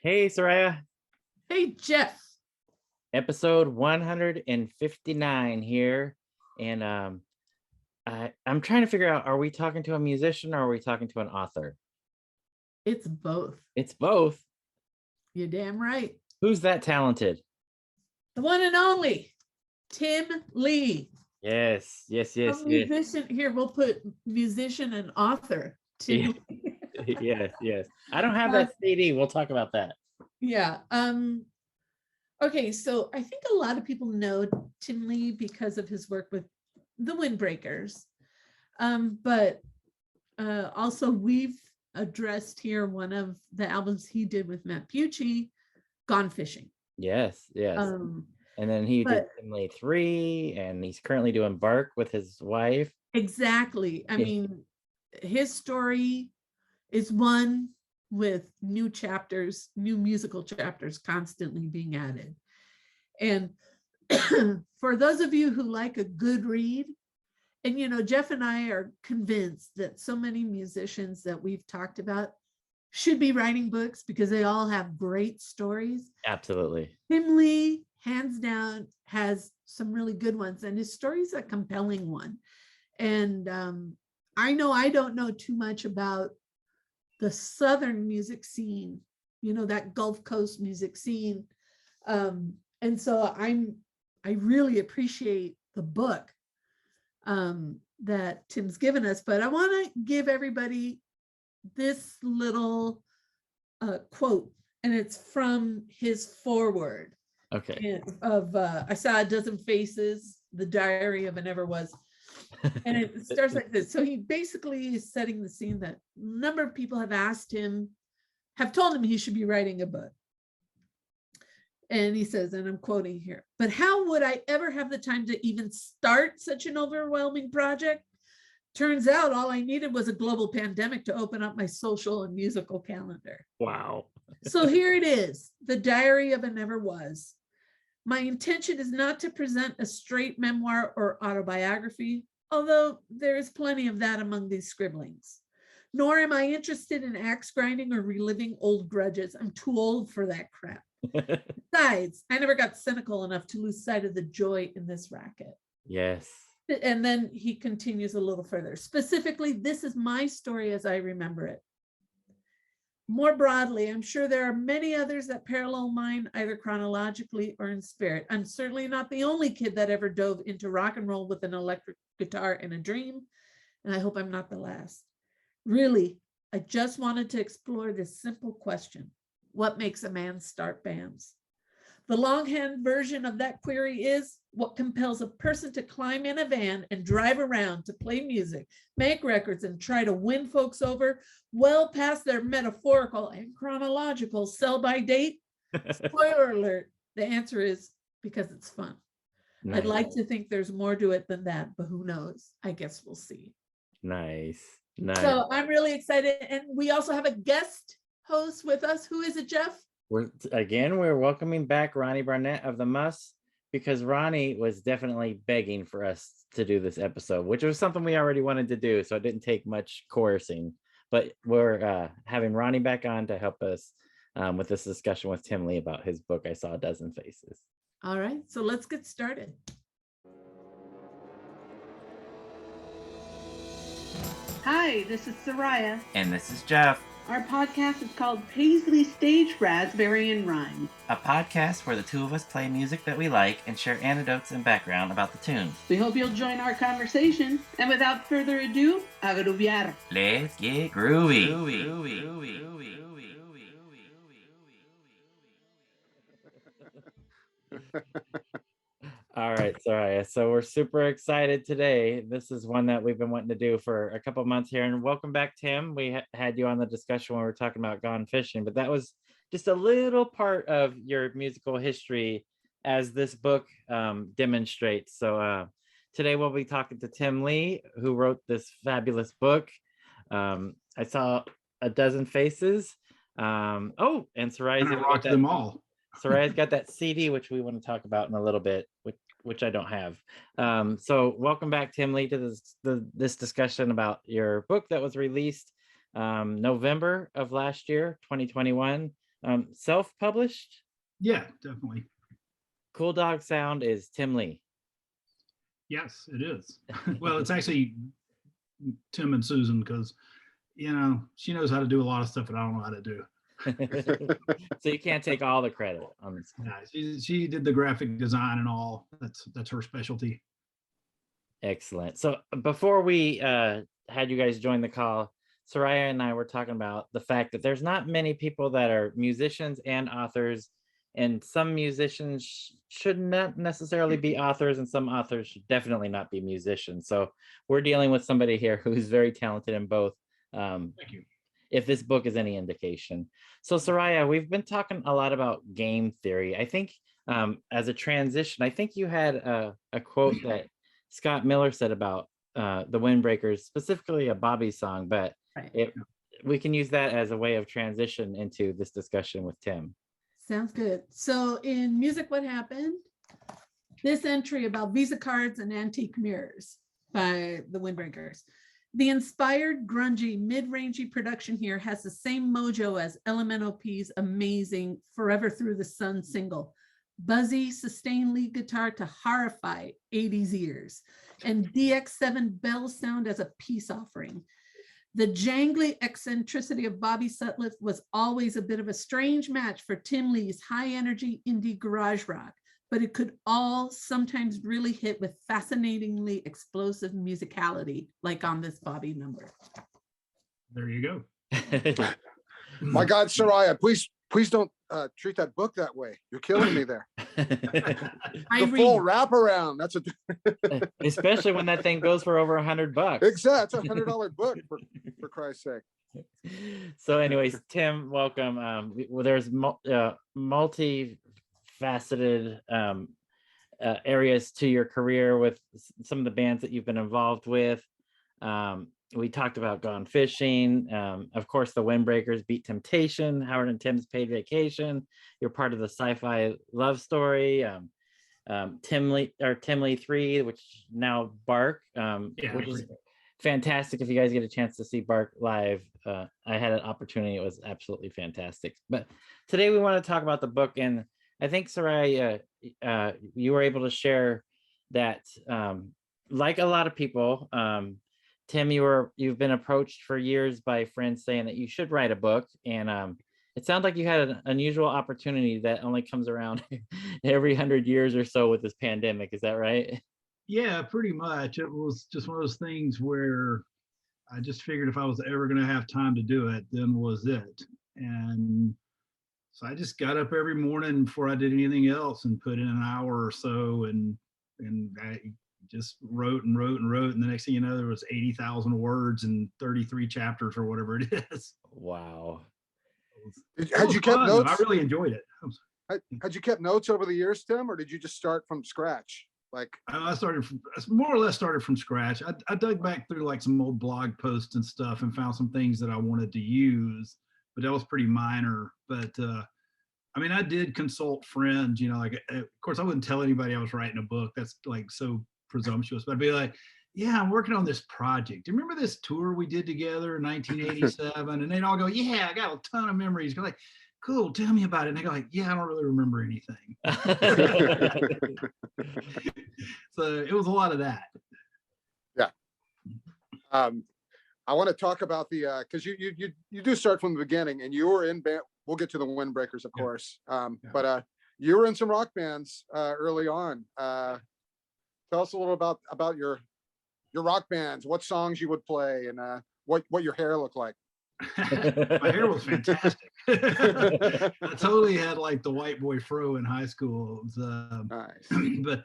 Hey, Soraya. Hey, Jeff. Episode 159 here. And I'm trying to figure out, are we talking to a musician or are we talking to an author? It's both. It's both. You're damn right. Who's that talented? The one and only Tim Lee. Yes. Musician. Here, we'll put musician and author. Tim Lee. Yes. I don't have that CD. We'll talk about that. Yeah. Okay, so I think a lot of people know Tim Lee because of his work with the Windbreakers. But also we've addressed here one of the albums he did with Matt Bucci, Gone Fishing. Yes. And then he did Tim Lee 3, and he's currently doing Bark with his wife. Exactly. I mean, his story is one with new chapters, new musical chapters constantly being added. And for those of you who like a good read, and Jeff and I are convinced that so many musicians that we've talked about should be writing books because they all have great stories. Absolutely. Tim Lee, hands down, has some really good ones, and his story is a compelling one. And I know I don't know too much about the Southern music scene, that Gulf Coast music scene. And so I really appreciate the book that Tim's given us, but I want to give everybody this little quote, and it's from his foreword. Okay. Of I Saw a Dozen Faces, The Diary of a Never Was. And it starts like this. So he basically is setting the scene that a number of people have told him he should be writing a book. And he says, and I'm quoting here, "But how would I ever have the time to even start such an overwhelming project? Turns out all I needed was a global pandemic to open up my social and musical calendar." Wow. So here it is, The Diary of a Never Was. My intention is not to present a straight memoir or autobiography, although there is plenty of that among these scribblings. Nor am I interested in axe grinding or reliving old grudges. I'm too old for that crap. Besides, I never got cynical enough to lose sight of the joy in this racket. Yes. And then he continues a little further. Specifically, this is my story as I remember it. More broadly, I'm sure there are many others that parallel mine, either chronologically or in spirit. I'm certainly not the only kid that ever dove into rock and roll with an electric guitar in a dream, and I hope I'm not the last. Really, I just wanted to explore this simple question: what makes a man start bands? The longhand version of that query is, what compels a person to climb in a van and drive around to play music, make records, and try to win folks over well past their metaphorical and chronological sell-by date? Spoiler alert, the answer is because it's fun. Nice. I'd like to think there's more to it than that, but who knows? I guess we'll see. Nice. So I'm really excited. And we also have a guest host with us. Who is it, Jeff? We're welcoming back Ronnie Barnett of the Muss, because Ronnie was definitely begging for us to do this episode, which was something we already wanted to do, so it didn't take much coercing. But we're having Ronnie back on to help us with this discussion with Tim Lee about his book, I Saw a Dozen Faces. All right, so let's get started. Hi, this is Soraya. And this is Jeff. Our podcast is called Paisley Stage Raspberry and Rhyme, a podcast where the two of us play music that we like and share anecdotes and background about the tunes. We hope you'll join our conversation. And without further ado, a groovear. Let's get groovy. All right, Soraya. So we're super excited today. This is one that we've been wanting to do for a couple months here. And welcome back, Tim. We had you on the discussion when we were talking about Gone Fishing, but that was just a little part of your musical history as this book demonstrates. So today we'll be talking to Tim Lee, who wrote this fabulous book. I Saw a Dozen Faces. And Soraya's rocked them all. Soraya's got that CD, which we want to talk about in a little bit, which I don't have. So welcome back, Tim Lee, to this discussion about your book that was released November of last year, 2021. Self-published. Yeah, definitely. Cool Dog Sound is Tim Lee. Yes, it is. Well, it's actually Tim and Susan, because she knows how to do a lot of stuff that I don't know how to do. So you can't take all the credit on this. Yeah, she did the graphic design and all. That's her specialty. Excellent. So before we had you guys join the call, Soraya and I were talking about the fact that there's not many people that are musicians and authors, and some musicians should not necessarily be authors, and some authors should definitely not be musicians. So we're dealing with somebody here who's very talented in both. Thank you. If this book is any indication. So Soraya, we've been talking a lot about game theory. I think as a transition, I think you had a quote that Scott Miller said about the Windbreakers, specifically a Bobby song, but Right. we can use that as a way of transition into this discussion with Tim. Sounds good. So in Music What Happened, this entry about Visa cards and antique mirrors by the Windbreakers. The inspired, grungy, mid-rangey production here has the same mojo as Elemental P's amazing Forever Through the Sun single. Buzzy, sustained lead guitar to horrify 80s ears, and DX7 bell sound as a peace offering. The jangly eccentricity of Bobby Sutcliffe was always a bit of a strange match for Tim Lee's high-energy indie garage rock, but it could all sometimes really hit with fascinatingly explosive musicality, like on this Bobby number. There you go. My God, Soraya, please don't treat that book that way. You're killing me there. I The full read. wraparound. That's a Especially when that thing goes for over $100. exact. It's $100 book for Christ's sake. So anyways, Tim, welcome. Well, there's multifaceted areas to your career with some of the bands that you've been involved with. We talked about Gone Fishing, of course, the Windbreakers, Beat Temptation, Howard and Tim's Paid Vacation. You're part of the Sci-Fi Love Story, Tim Lee 3, which now Bark, which is fantastic. If you guys get a chance to see Bark live, I had an opportunity. It was absolutely fantastic. But today we want to talk about the book, and I think Soraya, you were able to share that, like a lot of people. Tim, you've been approached for years by friends saying that you should write a book, and it sounds like you had an unusual opportunity that only comes around every 100 years or so with this pandemic. Is that right? Yeah, pretty much. It was just one of those things where I just figured if I was ever going to have time to do it, then was it. And so I just got up every morning before I did anything else and put in an hour or so, and I just wrote and wrote and wrote, and the next thing you know, there was 80,000 words and 33 chapters or whatever it is. Wow. Had you kept Fun. notes? I really enjoyed it. Had you kept notes over the years, Tim, or did you just start from scratch? Like, I more or less started from scratch. I dug back through like some old blog posts and stuff and found some things that I wanted to use, but that was pretty minor. But I mean, I did consult friends, like, of course I wouldn't tell anybody I was writing a book. That's like so presumptuous, but I'd be like, yeah, I'm working on this project. Do you remember this tour we did together in 1987? And they'd all go, yeah, I got a ton of memories. Go like, cool, tell me about it. And I go like, yeah, I don't really remember anything. So it was a lot of that. Yeah. I want to talk about the because you do start from the beginning, and you were in band. We'll get to the Windbreakers, of course. But you were in some rock bands early on. Tell us a little about your rock bands, what songs you would play, and what your hair looked like. My hair was fantastic. I totally had like the white boy fro in high school. It was, Nice. But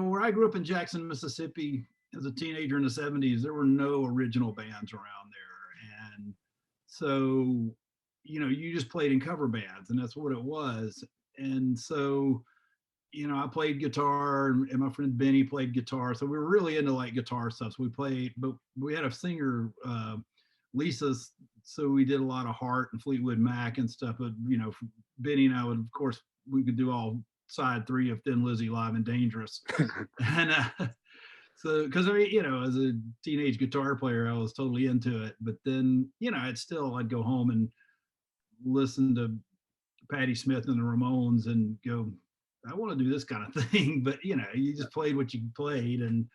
where I grew up in Jackson, Mississippi, as a teenager in the 70s, there were no original bands around there. And so, you just played in cover bands, and that's what it was. And so, I played guitar, and my friend Benny played guitar. So we were really into like guitar stuff. So we played, but we had a singer, Lisa, so we did a lot of Heart and Fleetwood Mac and stuff. But Benny and I would, of course, we could do all side 3 of Thin Lizzy Live and Dangerous. And so, because I mean, as a teenage guitar player, I was totally into it. But then, I'd go home and listen to Patti Smith and the Ramones and go, I want to do this kind of thing. But you know, you just played what you played and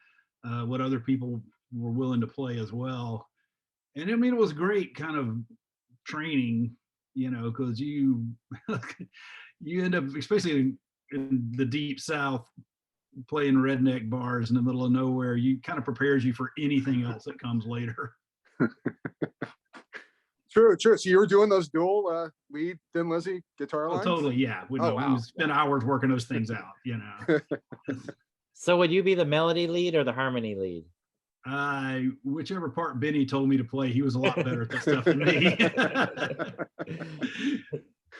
what other people were willing to play as well. And I mean, it was great kind of training, you know, because you end up, especially in the deep South, playing redneck bars in the middle of nowhere, you kind of prepares you for anything else that comes later. True. So you were doing those dual lead, Thin Lizzy guitar Oh, lines? totally, yeah. We wow. spent hours working those things out, you know. So would you be the melody lead or the harmony lead? Whichever part Benny told me to play, he was a lot better at that stuff than me.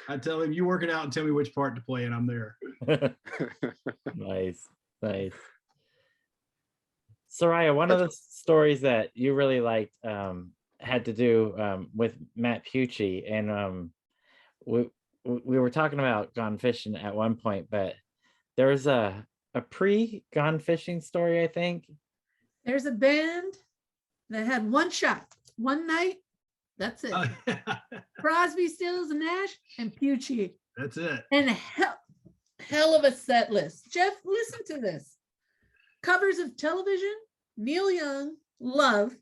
I tell him, you work it out and tell me which part to play, and I'm there. Nice. Soraya, one of the stories that you really liked had to do with Matt Pucci, and we were talking about Gone Fishing at one point, but there was a pre-Gone Fishing story, I think. There's a band that had one shot, one night. That's it. Crosby, Stills, and Nash, and Pucci. That's it. And hell of a set list. Jeff, listen to this. Covers of Television, Neil Young, Love,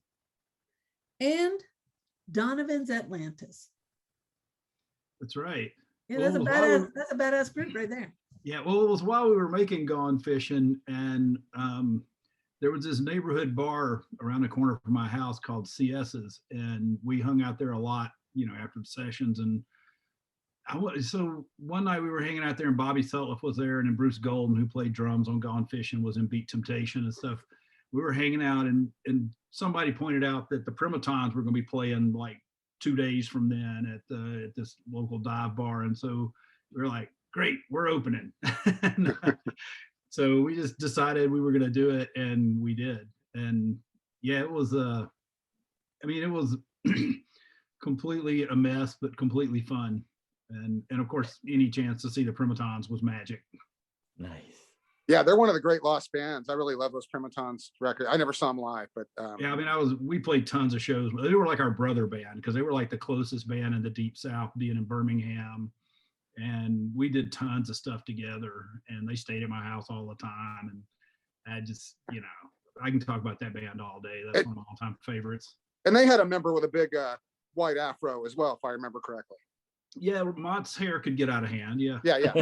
and Donovan's Atlantis. That's right. Yeah, that's a badass group right there. Yeah, well, it was while we were making Gone Fishing, and there was this neighborhood bar around the corner from my house called CS's, and we hung out there a lot, you know, after the sessions. And so one night we were hanging out there, and Bobby Sutliff was there, and then Bruce Golden, who played drums on Gone Fishing, was in Beat Temptation and stuff. We were hanging out, and somebody pointed out that the Primatons were going to be playing like 2 days from then at this local dive bar, and so we were like, great, we're opening. So we just decided we were going to do it, and we did. And yeah, it was it was completely a mess, but completely fun. And of course, any chance to see the Primatons was magic. Nice. Yeah, they're one of the great lost bands. I really love those Primatons records. I never saw them live, but yeah, I mean, we played tons of shows. They were like our brother band, because they were like the closest band in the Deep South, being in Birmingham. And we did tons of stuff together, and they stayed at my house all the time. And I just, you know, I can talk about that band all day. That's one of my all-time favorites. And they had a member with a big white afro as well, if I remember correctly. Yeah, Mott's hair could get out of hand. Yeah. Yeah.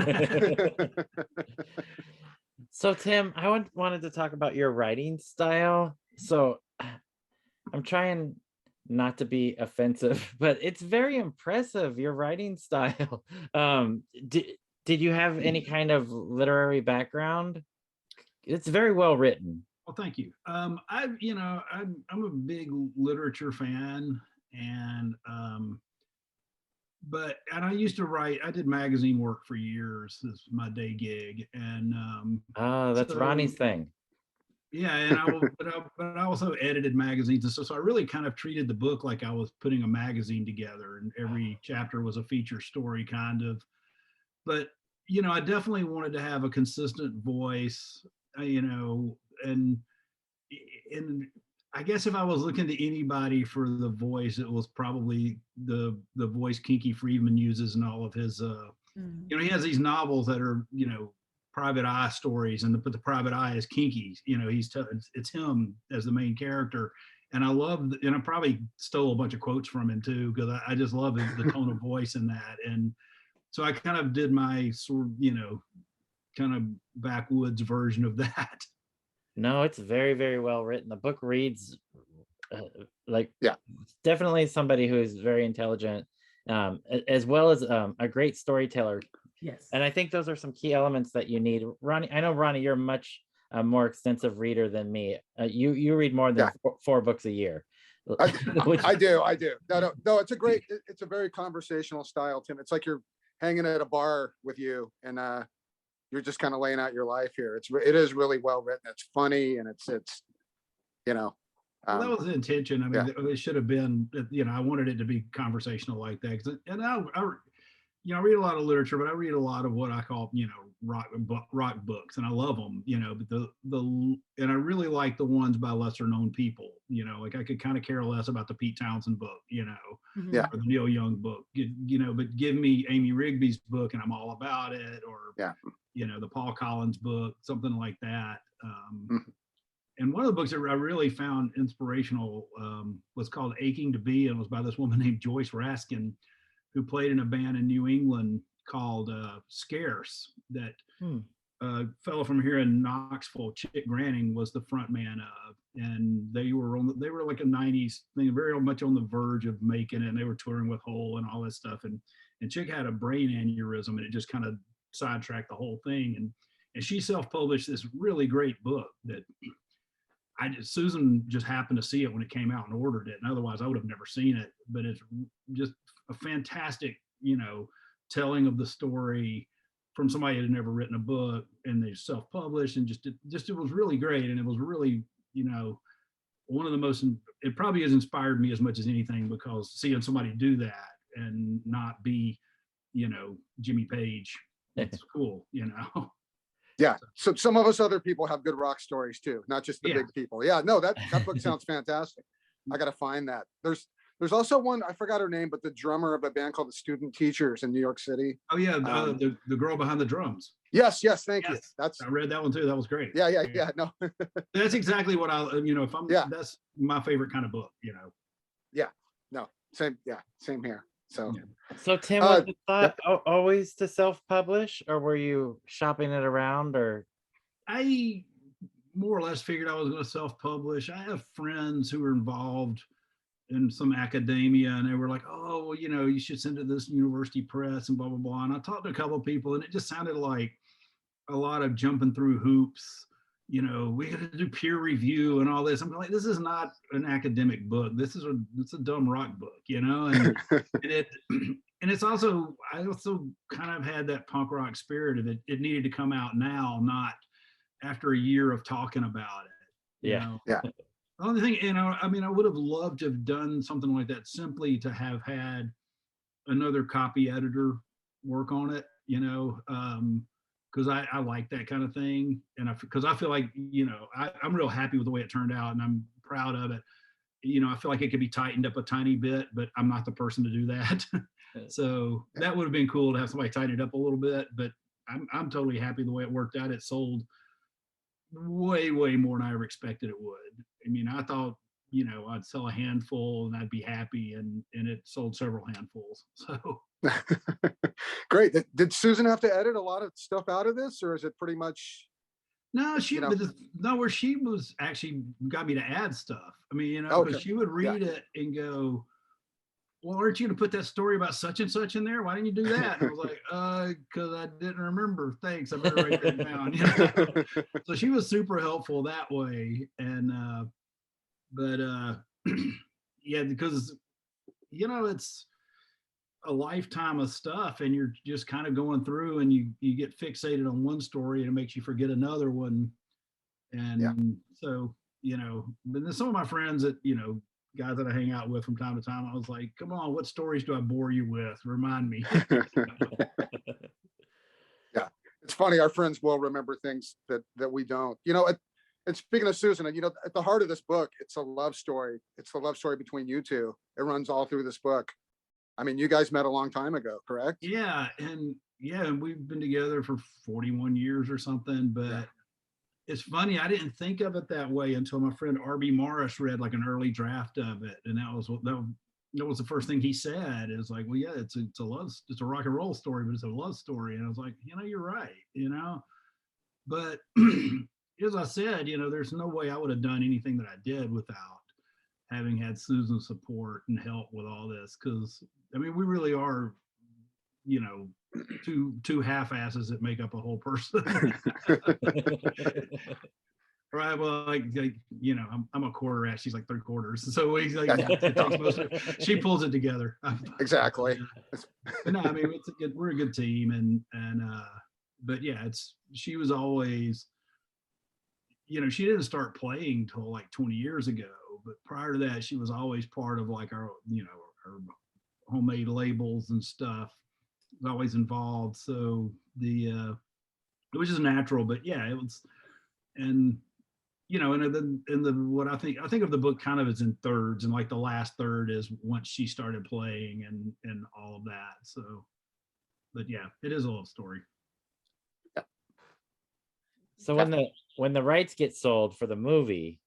So Tim, I wanted to talk about your writing style. So I'm trying not to be offensive, but it's very impressive, your writing style. Did you have any kind of literary background? It's very well written. Well, thank you. I'm a big literature fan, and I used to write. I did magazine work for years. This was my day gig, and that's Ronnie's thing. Yeah, and but I also edited magazines, and so I really kind of treated the book like I was putting a magazine together, and every chapter was a feature story, kind of. But you know, I definitely wanted to have a consistent voice, you know, and I guess if I was looking to anybody for the voice, it was probably the voice Kinky Friedman uses in all of his. You know, he has these novels that are, you know, private eye stories, and the private eye is Kinky. You know, it's him as the main character, and and I probably stole a bunch of quotes from him too, because I just love the tone of voice in that. And so I kind of did my sort of, you know, kind of backwoods version of that. No, it's very, very well written. The book reads yeah, definitely somebody who is very intelligent, as well as a great storyteller. Yes. And I think those are some key elements that you need. Ronnie, I know, Ronnie, you're a much more extensive reader than me. You read more than four books a year. I do. No, it's a very conversational style, Tim. It's like you're hanging at a bar with you, and you're just kind of laying out your life here. It is really well written. It's funny, and it's you know. Well, that was the intention. I mean, it should have been, you know, I wanted it to be conversational like that. And I read a lot of literature, but I read a lot of what I call, you know, rock books, and I love them, you know, but and I really like the ones by lesser known people, You know, like I could kind of care less about the Pete Townsend book, you know, Mhm. Yeah. or the Neil Young book, you know, but give me Amy Rigby's book and I'm all about it, or, Yeah. you know, the Paul Collins book, something like that. Mhm. And one of the books that I really found inspirational was called Aching to Be, and it was by this woman named Joyce Raskin, who played in a band in New England called Scarce, that Hmm. a fellow from here in Knoxville, Chick Granning, was the front man of, and they were like a '90s thing, very much on the verge of making it. And they were touring with Hole and all this stuff, and Chick had a brain aneurysm, and it just kind of sidetracked the whole thing. And she self-published this really great book that Susan just happened to see it when it came out and ordered it, and otherwise I would have never seen it. But it's just a fantastic, you know, telling of the story from somebody that had never written a book, and they self-published, and just it was really great. And it was really, you know, one of the most, it probably has inspired me as much as anything, because seeing somebody do that and not be, you know, Jimmy Page, it's cool, you know. Yeah. So some of us other people have good rock stories too, not just the Yeah. big people. Yeah, no, that book sounds fantastic. I gotta find that. There's also one, I forgot her name, but the drummer of a band called the Student Teachers in New York City. Oh yeah, the girl behind the drums. Yes, thank you. Yes. That's I read that one too. That was great. yeah. No, That's exactly what I, you know, if I'm, Yeah. that's my favorite kind of book, you know. no, same here. So Yeah. So Tim, was the thought always to self-publish, or were you shopping it around, or? I more or less figured I was going to self-publish. I have friends who are involved in some academia, and they were like, oh, well, you know, you should send it to this university press and blah, blah, blah. And I talked to a couple of people, and it just sounded like a lot of jumping through hoops. You know, we got to do peer review and all this. I'm like, this is not an academic book. It's a dumb rock book, you know? And, and it's also, I also kind of had that punk rock spirit of it. It needed to come out now, not after a year of talking about it. You Yeah. know? Yeah. The only thing, you know, I mean, I would have loved to have done something like that, simply to have had another copy editor work on it, you know, because I like that kind of thing. And because I feel like, you know, I'm real happy with the way it turned out, and I'm proud of it. You know, I feel like it could be tightened up a tiny bit, but I'm not the person to do that. So that would have been cool to have somebody tighten it up a little bit, but I'm totally happy the way it worked out. It sold way more than I ever expected it would. I mean, I thought, you know, I'd sell a handful and I'd be happy, and it sold several handfuls. So great. Did Susan have to edit a lot of stuff out of this, or is it pretty much? no, You know. where she was actually got me to add stuff. I mean, you know, Okay. because she would read it and go, well, aren't you going to put that story about such and such in there? Why didn't you do that? And I was like, because I didn't remember. Thanks. I better write that down. You know? So she was super helpful that way. And, yeah, because, you know, it's a lifetime of stuff, and you're just kind of going through, and you get fixated on one story and it makes you forget another one. And so, you know, but then some of my friends that, you know, guys that I hang out with from time to time, I was like, come on, what stories do I bore you with? Remind me. Yeah, it's funny. Our friends will remember things that we don't. You know, and speaking of Susan, and you know, at the heart of this book, it's a love story. It's the love story between you two. It runs all through this book. I mean, you guys met a long time ago, correct? Yeah, and we've been together for 41 years or something. But Yeah. it's funny, I didn't think of it that way until my friend RB Morris read like an early draft of it, and that was the first thing he said. Is like, well, yeah, it's a rock and roll story, but it's a love story. And I was like, you know, you're right, you know. But as I said, you know, there's no way I would have done anything that I did without having had Susan's support and help with all this. Because I mean, we really are, you know, two half-asses that make up a whole person. Right. Well, like you know, I'm a quarter ass. She's like 3/4. So we like, it takes most of it. She pulls it together. Exactly. But no, I mean, we're a good team, and but yeah, she was always, you know, she didn't start playing till like 20 years ago, but prior to that, she was always part of like our, you know, our homemade labels and stuff. Was always involved. So it was just natural. But yeah, it was, and you know, and then in the what I think of the book kind of as in thirds, and like the last third is once she started playing and all of that. So, but yeah, it is a love story. So when the rights get sold for the movie,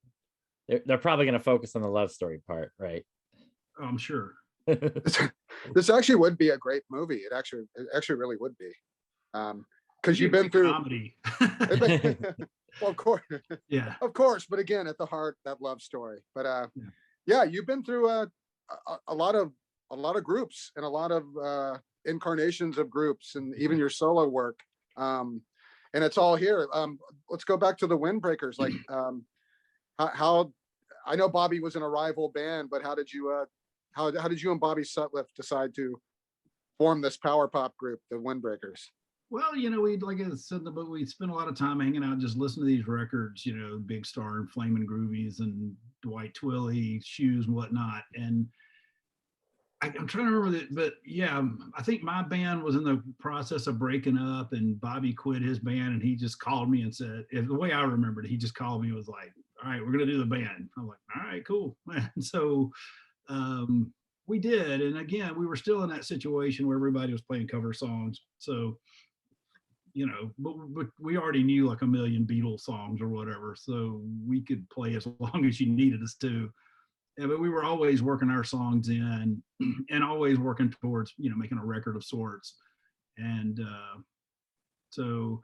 they're probably going to focus on the love story part, right? Oh, I'm sure. This actually would be a great movie. It actually really would be. Because you've been through comedy. well, of course. Yeah. Of course, but again, at the heart, that love story. But Yeah. yeah, you've been through a lot of groups and a lot of incarnations of groups, and even your solo work. And it's all here. Let's go back to the Windbreakers. Like, how I know Bobby was in a rival band, but how did you and Bobby Sutliff decide to form this power pop group, the Windbreakers? Well, you know, we, like I said in the book, we spent a lot of time hanging out, just listening to these records, you know, Big Star and Flamin' Groovies and Dwight Twilley, Shoes and whatnot. And I'm trying to remember that, but yeah, I think my band was in the process of breaking up, and Bobby quit his band, and he just called me and said, if the way I remembered, he just called me and was like, all right, we're going to do the band. I'm like, all right, cool. And so we did. And again, we were still in that situation where everybody was playing cover songs. So, you know, but we already knew like a million Beatles songs or whatever. So we could play as long as you needed us to. Yeah, but we were always working our songs in and always working towards, you know, making a record of sorts. And so,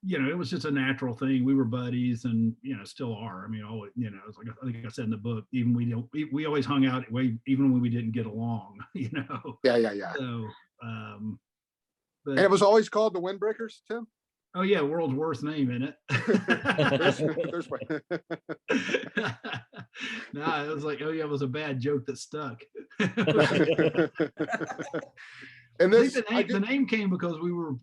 you know, it was just a natural thing. We were buddies, and, you know, still are. I mean, always, you know, it's like I think I said in the book, even we always hung out even when we didn't get along, you know. Yeah. So, but, And it was always called the Windbreakers, Tim? oh yeah, world's worst name, in it. There's one. No, it was like, oh yeah, it was a bad joke that stuck. And this, the name came because we were,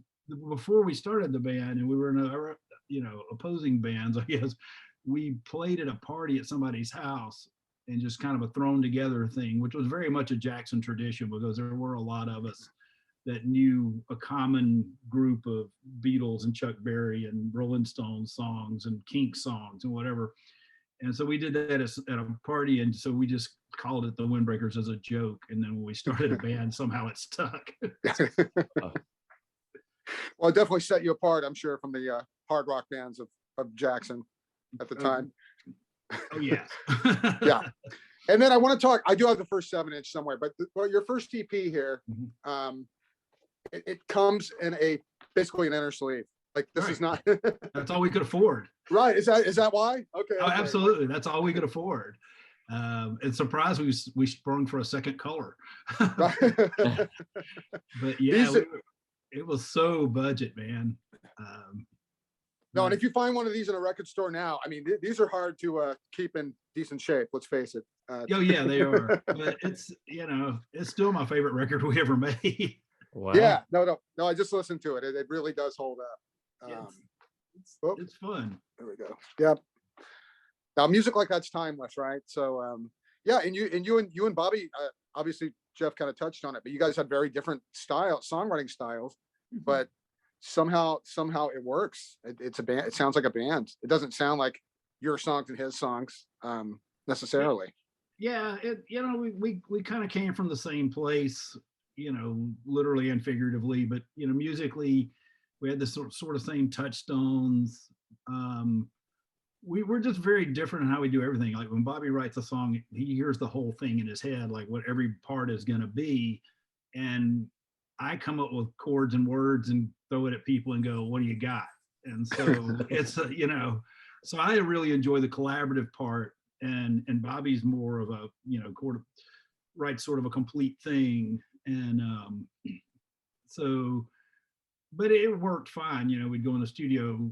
before we started the band, and we were in a, you know, opposing bands, I guess. We played at a party at somebody's house, and just kind of a thrown together thing, which was very much a Jackson tradition, because there were a lot of us that knew a common group of Beatles and Chuck Berry and Rolling Stones songs and Kinks songs and whatever. And so we did that at a party, and so we just called it the Windbreakers as a joke. And then when we started a band, somehow it stuck. Well, it definitely set you apart, I'm sure, from the hard rock bands of Jackson at the time. Oh yeah. Yeah. And then I want to talk, I do have the first 7-inch somewhere, but your first EP here, it comes in basically an inner sleeve. Like, this Right. is not. That's all we could afford. Right. Is that why? Okay. Oh, absolutely. That's all we could afford. And surprised we sprung for a second color. But yeah, it was so budget, man. No, and if you find one of these in a record store now, I mean, these are hard to keep in decent shape. Let's face it. Oh yeah, they are. But it's, you know, it's still my favorite record we ever made. Wow. Yeah. No. I just listened to it. It really does hold up. It's fun. There we go. Yep. Now, music like that's timeless, right? So, yeah, and you and Bobby, obviously Jeff kind of touched on it, but you guys had very different songwriting styles, but somehow it works. It's a band. It sounds like a band. It doesn't sound like your songs and his songs necessarily. Yeah, you know, we kind of came from the same place, you know, literally and figuratively, but, you know, musically we had the sort of same touchstones. We're just very different in how we do everything. Like when Bobby writes a song, he hears the whole thing in his head, like what every part is going to be. And I come up with chords and words and throw it at people and go, what do you got? And so it's, you know, so I really enjoy the collaborative part, and Bobby's more of a, you know, writes sort of a complete thing. And so, but it worked fine. You know, we'd go in the studio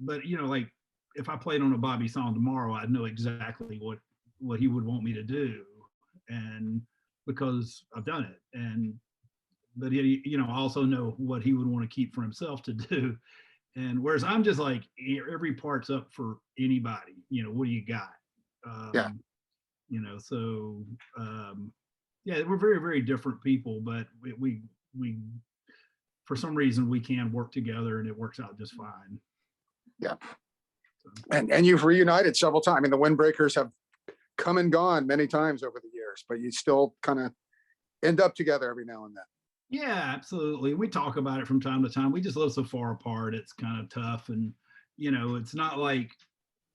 but you know, like if I played on a Bobby song tomorrow, I'd know exactly what he would want me to do, and because I've done it. But he, you know, also know what he would want to keep for himself to do. And whereas I'm just like, every part's up for anybody, you know, what do you got? Yeah. You know, so yeah, we're very, very different people, but we for some reason we can work together, and it works out just fine. Yeah. And you've reunited several times. I mean, the Windbreakers have come and gone many times over the years, but you still kind of end up together every now and then. Yeah, absolutely. We talk about it from time to time. We just live so far apart. It's kind of tough. And, you know, it's not like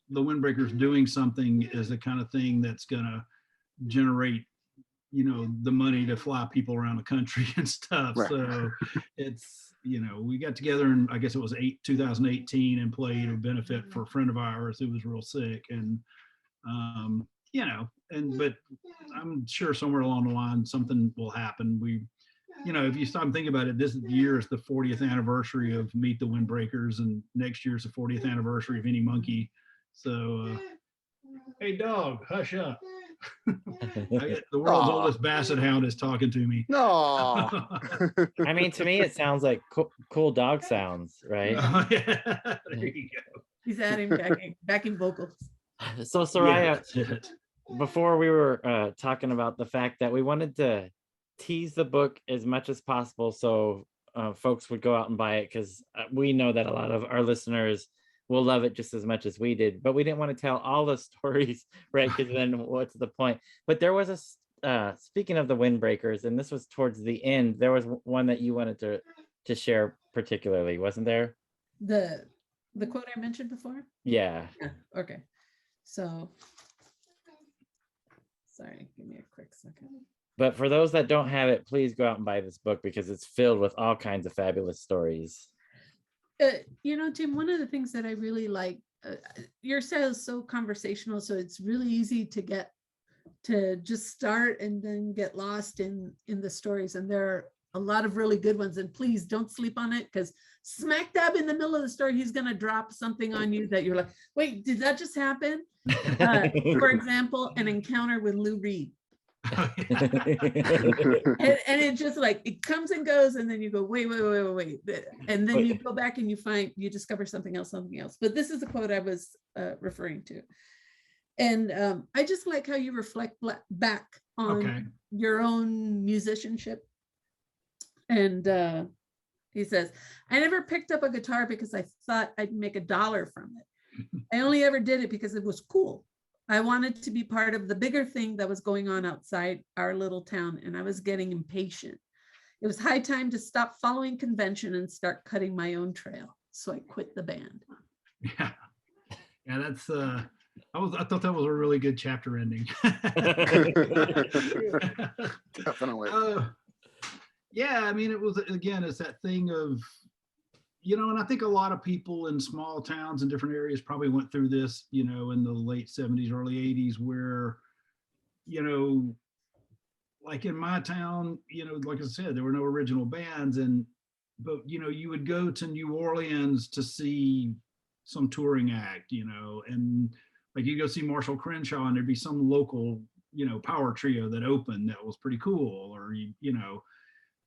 the Windbreakers doing something is the kind of thing that's going to generate, you know, the money to fly people around the country and stuff. Right. So it's, you know, we got together and I guess it was 2018 and played a benefit for a friend of ours who was real sick. And, you know, but I'm sure somewhere along the line, something will happen. You know, if you stop and think about it, this year is the 40th anniversary of Meet the Windbreakers, and next year is the 40th anniversary of Any Monkey. So, hey, dog, hush up. The world's oldest basset hound is talking to me. No. I mean, to me, it sounds like cool dog sounds, right? Oh, yeah. There you go. He's adding backing vocals. So, Yeah, Soraya, that's it. before we were talking about the fact that we wanted to tease the book as much as possible so folks would go out and buy it, because we know that a lot of our listeners will love it just as much as we did, but we didn't want to tell all the stories, right? Because then what's the point? But there was speaking of the Windbreakers, and this was towards the end, there was one that you wanted to share particularly, wasn't there? The quote I mentioned before? Yeah. Okay. So, sorry, give me a quick second. But for those that don't have it, please go out and buy this book because it's filled with all kinds of fabulous stories. You know, Tim, one of the things that I really like, your style is so conversational, so it's really easy to just start and then get lost in the stories. And there are a lot of really good ones. And please don't sleep on it, because smack dab in the middle of the story, he's going to drop something on you that you're like, wait, did that just happen? For example, an encounter with Lou Reed. And it just like, it comes and goes, and then you go, wait, and then you go back and you discover something else. But this is the quote I was referring to. And I just like how you reflect back on your own musicianship. And he says, I never picked up a guitar because I thought I'd make $1 from it. I only ever did it because it was cool. I wanted to be part of the bigger thing that was going on outside our little town, and I was getting impatient. It was high time to stop following convention and start cutting my own trail. So I quit the band. Yeah, that's I thought that was a really good chapter ending. Definitely. Yeah, I mean, it was, again, it's that thing of, you know, and I think a lot of people in small towns and different areas probably went through this, you know, in the late 70s, early 80s, where, you know, like in my town, you know, like I said, there were no original bands, but, you know, you would go to New Orleans to see some touring act, you know, and like you go see Marshall Crenshaw and there'd be some local, you know, power trio that opened that was pretty cool, or, you know,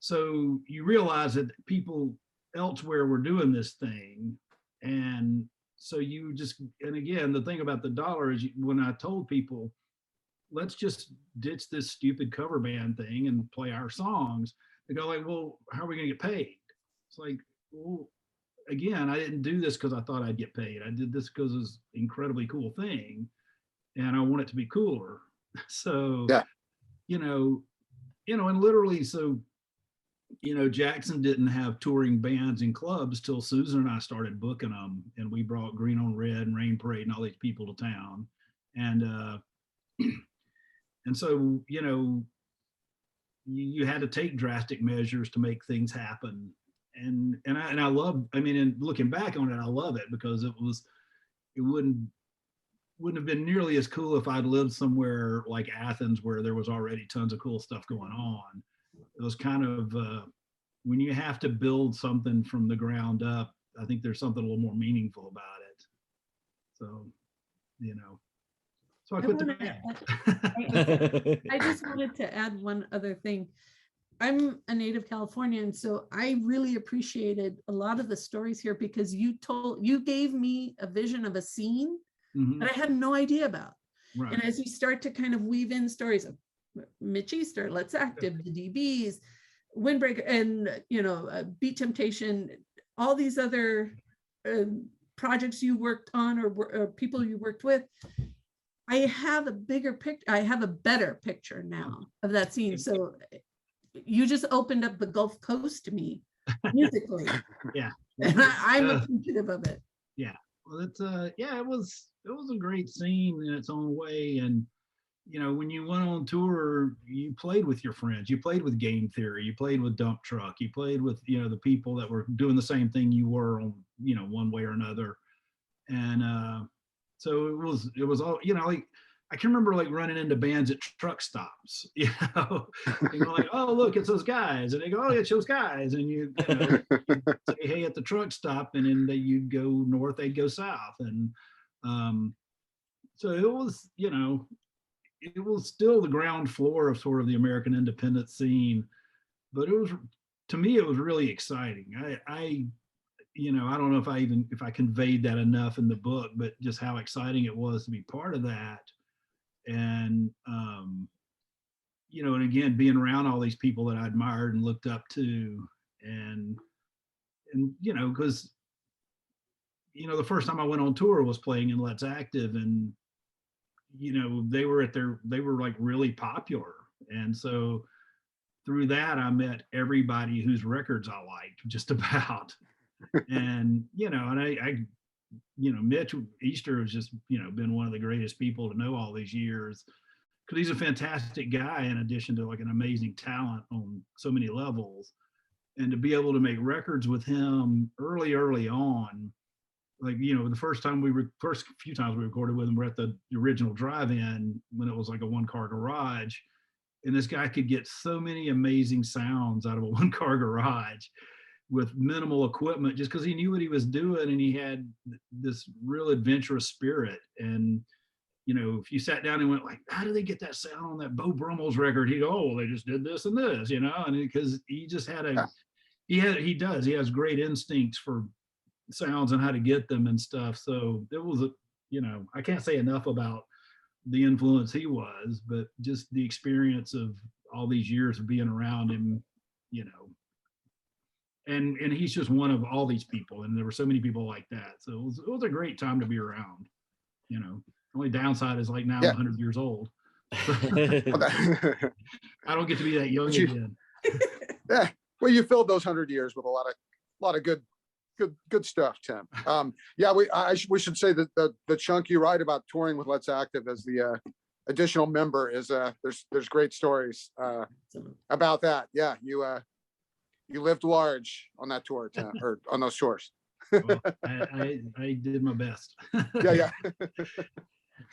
so you realize that people elsewhere were doing this thing. And so you just, and again, the thing about the $1 is when I told people, let's just ditch this stupid cover band thing and play our songs, they go like, well, how are we gonna get paid? It's like, well, again, I didn't do this because I thought I'd get paid. I did this because it's an incredibly cool thing and I want it to be cooler. So, yeah, you know, and literally, so, you know, Jackson didn't have touring bands in clubs till Susan and I started booking them, and we brought Green on Red and Rain Parade and all these people to town. And so, you know, you had to take drastic measures to make things happen. And I love, I mean, and looking back on it, I love it because it wouldn't have been nearly as cool if I'd lived somewhere like Athens where there was already tons of cool stuff going on. It was kind of, when you have to build something from the ground up, I think there's something a little more meaningful about it. So, you know, so I quit the band. I just wanted to add one other thing. I'm a native Californian, so I really appreciated a lot of the stories here because you gave me a vision of a scene that I had no idea about. Right. And as you start to kind of weave in stories of Mitch Easter, Let's Active, the DBs, Windbreaker, and, you know, Beat Temptation, all these other projects you worked on or people you worked with. I have a bigger picture. I have a better picture now of that scene. So you just opened up the Gulf Coast to me musically. Yeah. And I'm appreciative of it. Yeah. Well, it's yeah, it was a great scene in its own way. And you know, when you went on tour, you played with your friends, you played with Game Theory, you played with Dump Truck, you played with, you know, the people that were doing the same thing you were on, you know, one way or another. And so it was all, you know, like I can remember like running into bands at truck stops, you know, like, oh, look, it's those guys. And they go, oh, it's those guys. And you'd say, hey, at the truck stop. And then you'd go north, they'd go south. And so it was, you know, it was still the ground floor of sort of the American independent scene, but it was, to me, it was really exciting. I you know, I don't know if I conveyed that enough in the book, but just how exciting it was to be part of that. And, you know, and again, being around all these people that I admired and looked up to, and, you know, because, you know, the first time I went on tour was playing in Let's Active, and, you know, they were like really popular. And so through that, I met everybody whose records I liked just about. And, you know, and I, you know, Mitch Easter has just, you know, been one of the greatest people to know all these years, because he's a fantastic guy in addition to like an amazing talent on so many levels. And to be able to make records with him early on, like, you know, the first few times we recorded with him, we're at the original drive-in when it was like a one-car garage, and this guy could get so many amazing sounds out of a one-car garage with minimal equipment, just because he knew what he was doing, and he had this real adventurous spirit. And, you know, if you sat down and went like, how do they get that sound on that Beau Brummels record? He'd go, oh, well, they just did this and this, you know, and because he just had he has great instincts for sounds and how to get them and stuff. So it was you know, I can't say enough about the influence he was, but just the experience of all these years of being around him, you know, and he's just one of all these people, and there were so many people like that. So it was a great time to be around, you know. The only downside is like now I'm 100 years old. I don't get to be that young again. Yeah, well, you filled those 100 years with a lot of good stuff, Tim. Yeah, we should say that the chunk you write about touring with Let's Active as the additional member is there's great stories about that. Yeah, you lived large on that tour, Tim, or on those tours. Well, I did my best. Yeah.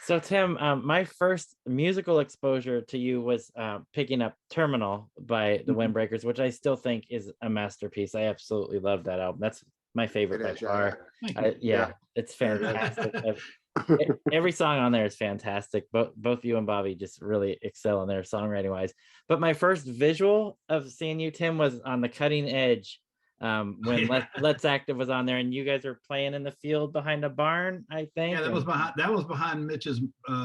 So Tim, my first musical exposure to you was picking up Terminal by the Windbreakers, which I still think is a masterpiece. I absolutely love that album. That's my favorite by far. Yeah, it's fantastic. Every song on there is fantastic. Both you and Bobby just really excel in their songwriting wise. But my first visual of seeing you, Tim, was on the Cutting Edge when Let's Active was on there, and you guys were playing in the field behind a barn, I think. Yeah, that was behind Mitch's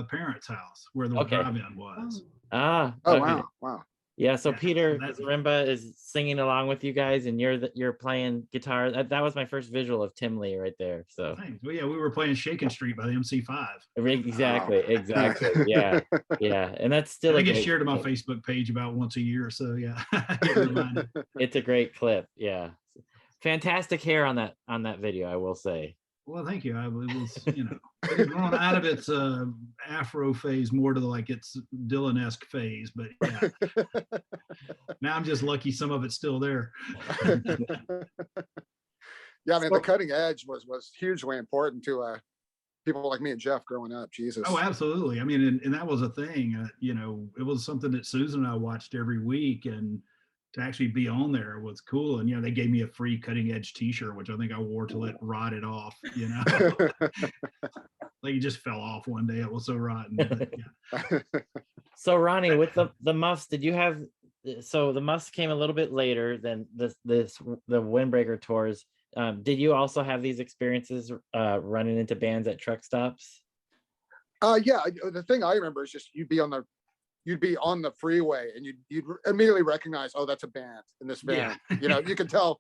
parents' house where the drive-in was. Oh, wow. Yeah, so Yeah, Peter that's- Zaremba is singing along with you guys, and you're playing guitar. That was my first visual of Tim Lee right there. So Thanks. Well, yeah, we were playing Shakin' Street by the MC5. exactly. Yeah. And that's still I get shared to my Facebook page about once a year. So yeah, I get reminded. It's a great clip. Yeah, fantastic hair on that video, I will say. Well, thank you. It was, you know, it had grown out of its Afro phase more to like its Dylan-esque phase, but yeah. Now I'm just lucky some of it's still there. Yeah, I mean, the Cutting Edge was hugely important to people like me and Jeff growing up. Jesus. Oh, absolutely. I mean, and that was a thing. You know, it was something that Susan and I watched every week, and to actually be on there was cool. And, you know, they gave me a free Cutting Edge t-shirt, which I think I wore till it rotted off, you know, like it just fell off one day. It was so rotten. But, yeah. So Ronnie, with the Muffs, did you have, so the Muffs came a little bit later than the Windbreaker tours. Did you also have these experiences running into bands at truck stops? Yeah, the thing I remember is just you'd be on the freeway and you'd immediately recognize, oh, that's a band in this van. Yeah. You know, you could tell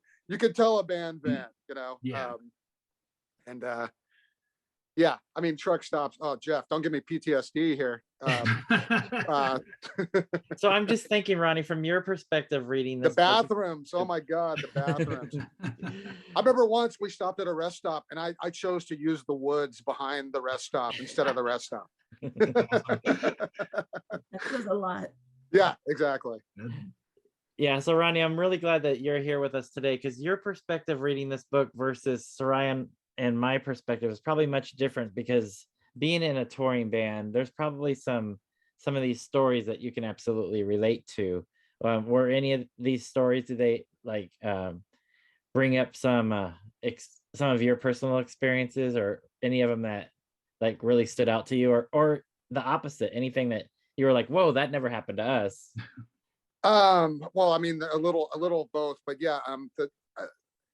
a band, you know. Yeah. And yeah, I mean, truck stops. Oh, Jeff, don't give me PTSD here. Uh, So I'm just thinking, Ronnie, from your perspective, reading the this book, bathrooms. Oh my God, the bathrooms. I remember once we stopped at a rest stop and I chose to use the woods behind the rest stop instead of the rest stop. That says a lot. Yeah, exactly. yeah. So Ronnie, I'm really glad that you're here with us today, because your perspective reading this book versus Soraya and my perspective is probably much different, because being in a touring band, there's probably some of these stories that you can absolutely relate to. Were any of these stories, do they like bring up some of your personal experiences, or any of them that like really stood out to you, or the opposite, anything that you were like, whoa, that never happened to us? Well, I mean, a little of both, but yeah,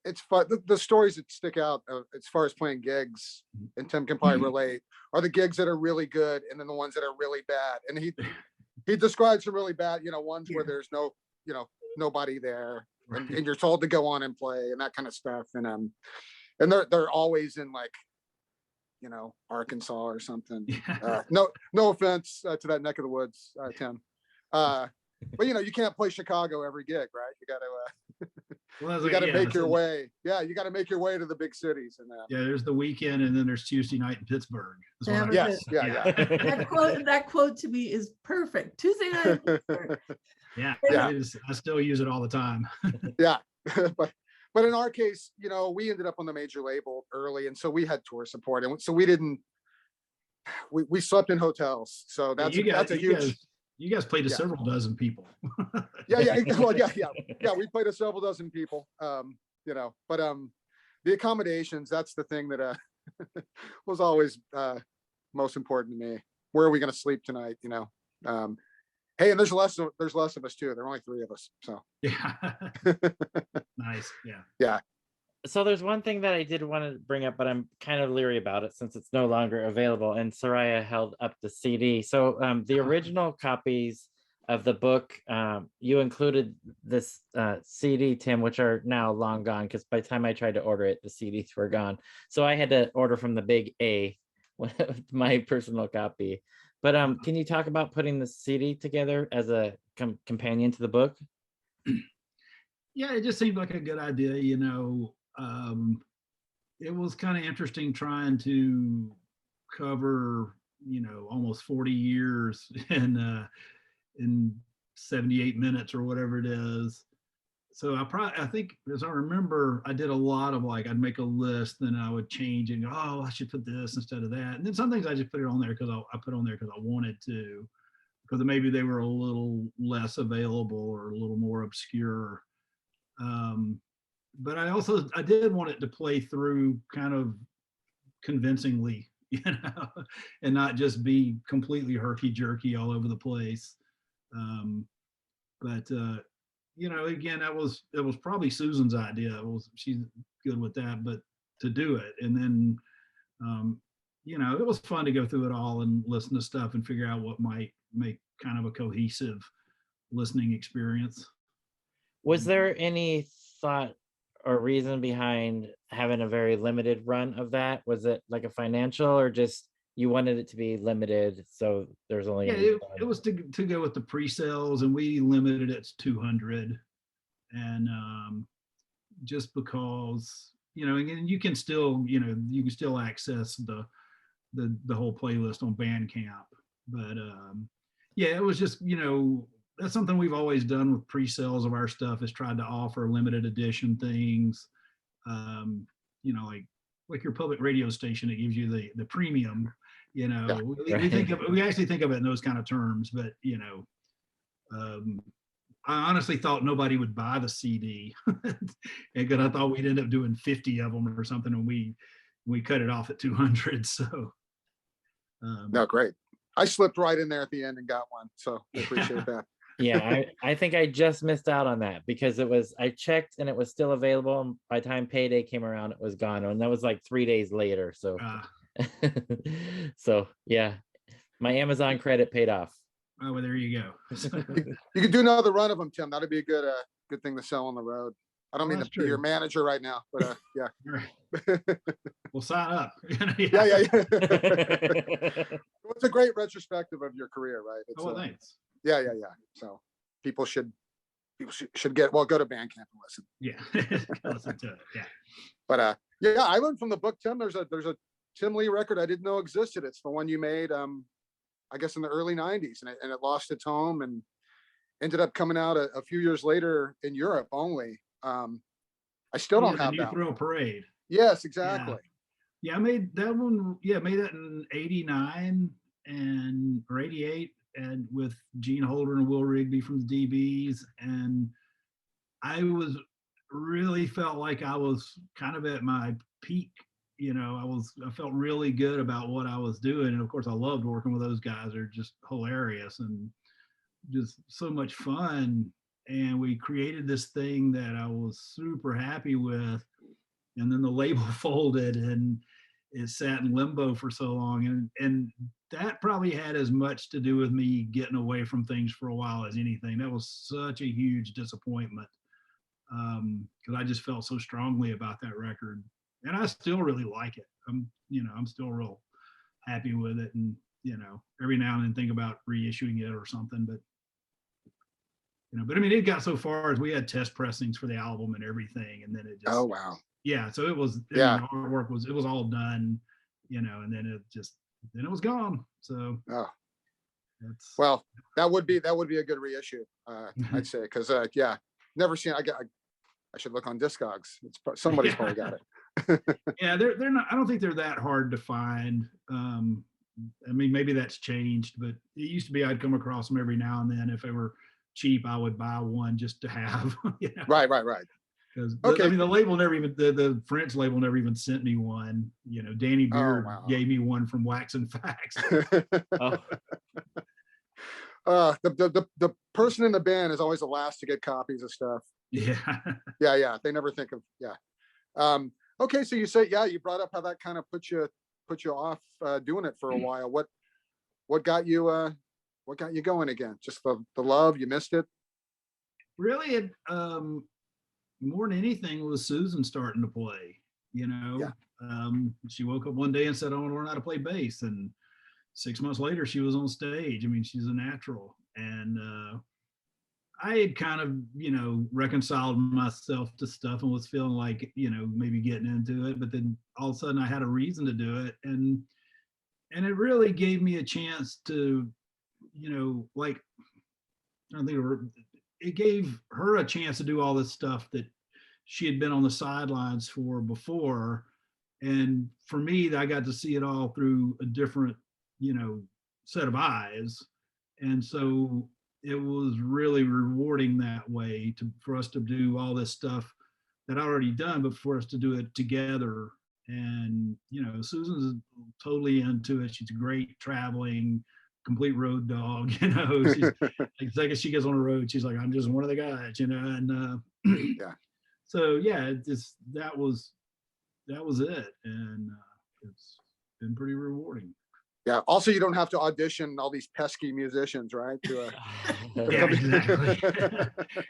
it's fun. The stories that stick out as far as playing gigs, and Tim can probably relate, are the gigs that are really good, and then the ones that are really bad. And he describes some really bad, ones where there's no, nobody there, and you're told to go on and play and that kind of stuff. And they're always in like, Arkansas or something. No offense to that neck of the woods, Tim. But you can't play Chicago every gig, right? You got to you got to make your way. Yeah, you got to make your way to the big cities. And there's the weekend, and then there's Tuesday night in Pittsburgh. Yes, yeah. That quote to me is perfect. Tuesday night. Yeah, I still use it all the time. Yeah, but in our case, we ended up on the major label early, and so we had tour support, and so we didn't. We slept in hotels, so that's a huge. You guys played to several dozen people. Yeah. Well, yeah. We played to several dozen people. But the accommodations, that's the thing that was always most important to me. Where are we going to sleep tonight? Hey, and there's less of us too. There are only 3 of us. So yeah. Nice. Yeah. Yeah. So there's one thing that I did want to bring up, but I'm kind of leery about it since it's no longer available. And Soraya held up the CD. So the original copies of the book, you included this CD, Tim, which are now long gone, because by the time I tried to order it, the CDs were gone. So I had to order from the big A, my personal copy. But can you talk about putting the CD together as a companion to the book? Yeah, it just seemed like a good idea, it was kind of interesting trying to cover, almost 40 years in 78 minutes or whatever it is. So I think, as I remember, I did a lot of like, I'd make a list, then I would change and go, oh, I should put this instead of that. And then some things I just put it on there because I put on there because I wanted to, because maybe they were a little less available or a little more obscure. But I did want it to play through kind of convincingly, and not just be completely herky-jerky all over the place. But again, it was probably Susan's idea. She's good with that, but to do it, and then it was fun to go through it all and listen to stuff and figure out what might make kind of a cohesive listening experience. Was there any thought or reason behind having a very limited run of that? Was it like a financial, or just you wanted it to be limited, so there's only it was to go with the pre-sales, and we limited it to 200, and just because and you can still access the whole playlist on Bandcamp, but it was just that's something we've always done with pre-sales of our stuff, is tried to offer limited edition things, like your public radio station that gives you the premium, we actually think of it in those kind of terms, but I honestly thought nobody would buy the CD, because I thought we'd end up doing 50 of them or something, and we cut it off at 200. So no, great. I slipped right in there at the end and got one, so I appreciate that. Yeah, I think I just missed out on that, because I checked and it was still available, and by the time payday came around, it was gone, and that was like 3 days later. So so yeah, my Amazon credit paid off. Oh, well, there you go. You could do another run of them, Tim. That'd be a good thing to sell on the road. I don't Oh, mean that's to be your true. manager right now, but yeah. All right. We'll sign up. Yeah. It's a great retrospective of your career, right? It's Oh, well, thanks. yeah. So people should get, well, go to Bandcamp and listen. Yeah. Listen to it. Yeah. But yeah, I learned from the book, Tim. There's a Tim Lee record I didn't know existed. It's the one you made, I guess in the early '90s, and it lost its home and ended up coming out a few years later in Europe only. I still Yeah, don't the have New that. Thrill Parade. Yes, exactly. Yeah, I made that one. Yeah, I made that in '89 or '88, and with Gene Holder and Will Rigby from the DBs, and I really felt like I was kind of at my peak. I felt really good about what I was doing, and of course, I loved working with those guys. They're just hilarious and just so much fun. And we created this thing that I was super happy with, and then the label folded and it sat in limbo for so long, and that probably had as much to do with me getting away from things for a while as anything. That was such a huge disappointment, because I just felt so strongly about that record, and I still really like it. I'm still real happy with it, and every now and then think about reissuing it or something, but but I mean, it got so far as we had test pressings for the album and everything, and then it just Oh wow. yeah, so it was, Yeah. the artwork was all done, and then it was gone. So Oh it's well, that would be a good reissue. I'd say, because yeah, never seen. I should look on Discogs. Somebody's probably got it. yeah, they're not. I don't think they're that hard to find. I mean, maybe that's changed, but it used to be I'd come across them every now and then. If they were cheap, I would buy one just to have. Right. Because Okay. I mean, the label never even the French label never even sent me one. Danny Beard wow. gave me one from Wax and Facts. Oh, The person in the band is always the last to get copies of stuff. Yeah. Yeah. They never think of, yeah. Okay, so you say, yeah, you brought up how that kind of put you off doing it for a while. What got you going again? Just the love? You missed it? Really, it more than anything was Susan starting to play. Yeah. She woke up one day and said, "I want to learn how to play bass," and 6 months later, she was on stage. I mean, she's a natural, and I had kind of reconciled myself to stuff and was feeling like maybe getting into it, but then all of a sudden I had a reason to do it, and it really gave me a chance to like, I don't think it gave her a chance to do all this stuff that she had been on the sidelines for before. And for me, I got to see it all through a different, set of eyes. And so it was really rewarding that way for us to do all this stuff that I already done, but for us to do it together. And, Susan's totally into it. She's great traveling, complete road dog. She's like, as she gets on the road, she's like, I'm just one of the guys, and Yeah. So yeah, that was it, and it's been pretty rewarding. Yeah. Also, you don't have to audition all these pesky musicians, right? Yeah, exactly.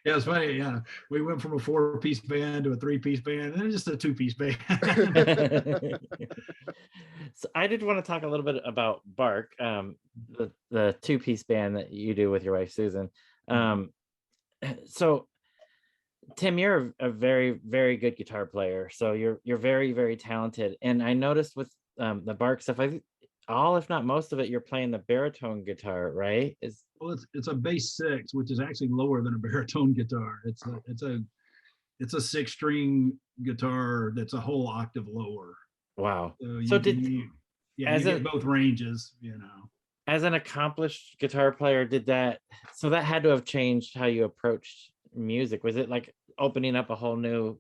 Yeah, it's funny. Yeah, we went from a 4-piece band to a 3-piece band, and then just a 2-piece band. So I did want to talk a little bit about Bark, the 2-piece band that you do with your wife Susan. So Tim, you're a very, very good guitar player. So you're very, very talented. And I noticed with the Bark stuff, all, if not most of it, you're playing the baritone guitar, right? Well, it's a bass 6, which is actually lower than a baritone guitar. It's a 6-string guitar that's a whole octave lower. Wow. So you get both ranges, As an accomplished guitar player, that had to have changed how you approached music? Was it like opening up a whole new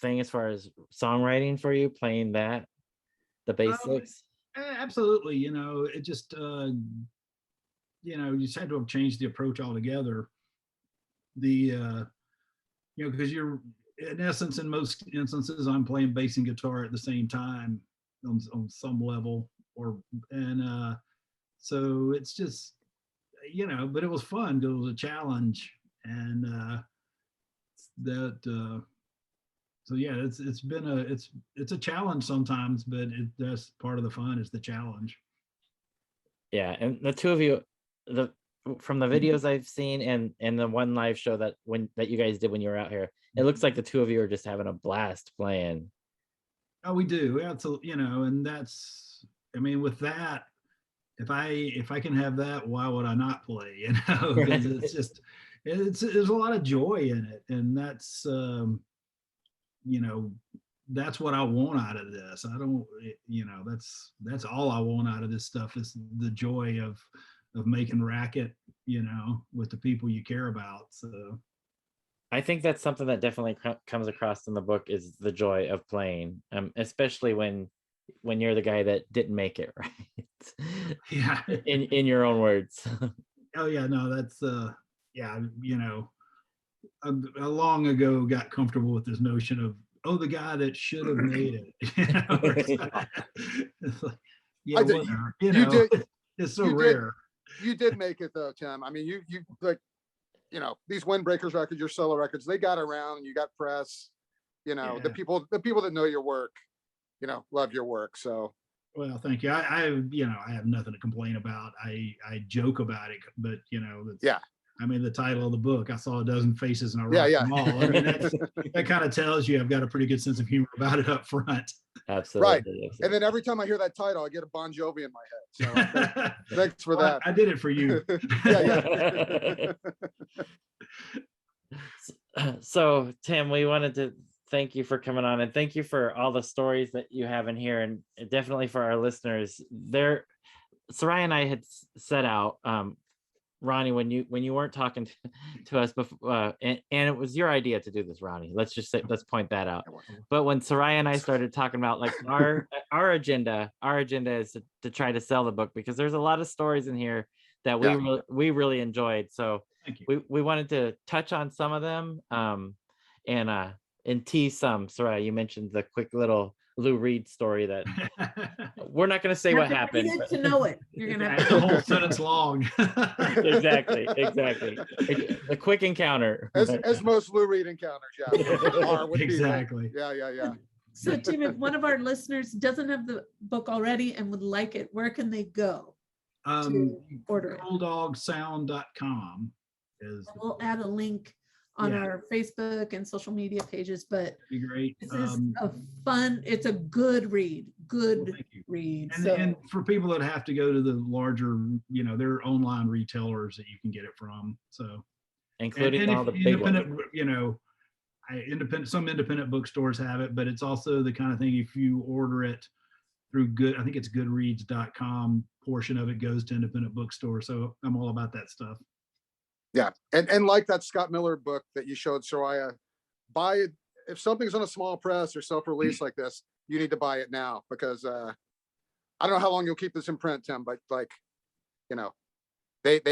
thing as far as songwriting for you, playing the bass 6? Absolutely. It just you just had to have changed the approach altogether. Because you're, in essence, in most instances, I'm playing bass and guitar at the same time on some level, so it's just, but it was fun. It was a challenge, and so yeah, it's been it's a challenge sometimes, but that's part of the fun is the challenge. Yeah, and the two of you, from the videos I've seen and the one live show that you guys did when you were out here, it looks like the two of you are just having a blast playing. Oh, we do. Absolutely. And that's, I mean, with that, if I can have that, why would I not play? Because it's just, there's a lot of joy in it. And that's, that's what I want out of this. I don't, that's all I want out of this stuff is the joy of making racket, with the people you care about. So I think that's something that definitely comes across in the book is the joy of playing, especially when you're the guy that didn't make it, right? yeah. in your own words. Oh yeah, no, that's yeah, I long ago got comfortable with this notion of, oh, the guy that should have made it. It's like, yeah, whatever, it's so rare. You did make it though, Tim. I mean, you like, these Windbreakers records, your solo records, they got around. You got press. Yeah. The people that know your work, love your work. So. Well, thank you. I have nothing to complain about. I joke about it, but yeah. I mean, the title of the book, I saw a dozen faces and I Yeah, rocked yeah. them all. I mean, that kind of tells you I've got a pretty good sense of humor about it up front. Absolutely. Right. Absolutely. And then every time I hear that title, I get a Bon Jovi in my head. So thanks for that. I did it for you. So Tim, we wanted to thank you for coming on and thank you for all the stories that you have in here, and definitely for our listeners there. Soraya and I had set out, Ronnie, when you weren't talking to us before, and it was your idea to do this, Ronnie. Let's point that out. But when Soraya and I started talking about like our agenda is to try to sell the book, because there's a lot of stories in here that we really enjoyed. So we wanted to touch on some of them, and tease some. Soraya, you mentioned the quick little Lou Reed story that we're not going to say what happened. To know it, you're going to have the whole sentence long. Exactly. A quick encounter. As most Lou Reed encounters, are with exactly. People. Yeah. So Tim, if one of our listeners doesn't have the book already and would like it, where can they go to order it? CooldDogSound.com is. We'll add a link on our Facebook and social media pages, but be great. This is it's a good read. Read. And for people that have to go to the larger, there are online retailers that you can get it from. So including all the big ones. Some independent bookstores have it, but it's also the kind of thing, if you order it through I think it's goodreads.com, portion of it goes to independent bookstores. So I'm all about that stuff. Yeah. And like that Scott Miller book that you showed, Soraya, buy it. If something's on a small press or self-release like this, you need to buy it now, because I don't know how long you'll keep this in print, Tim, but they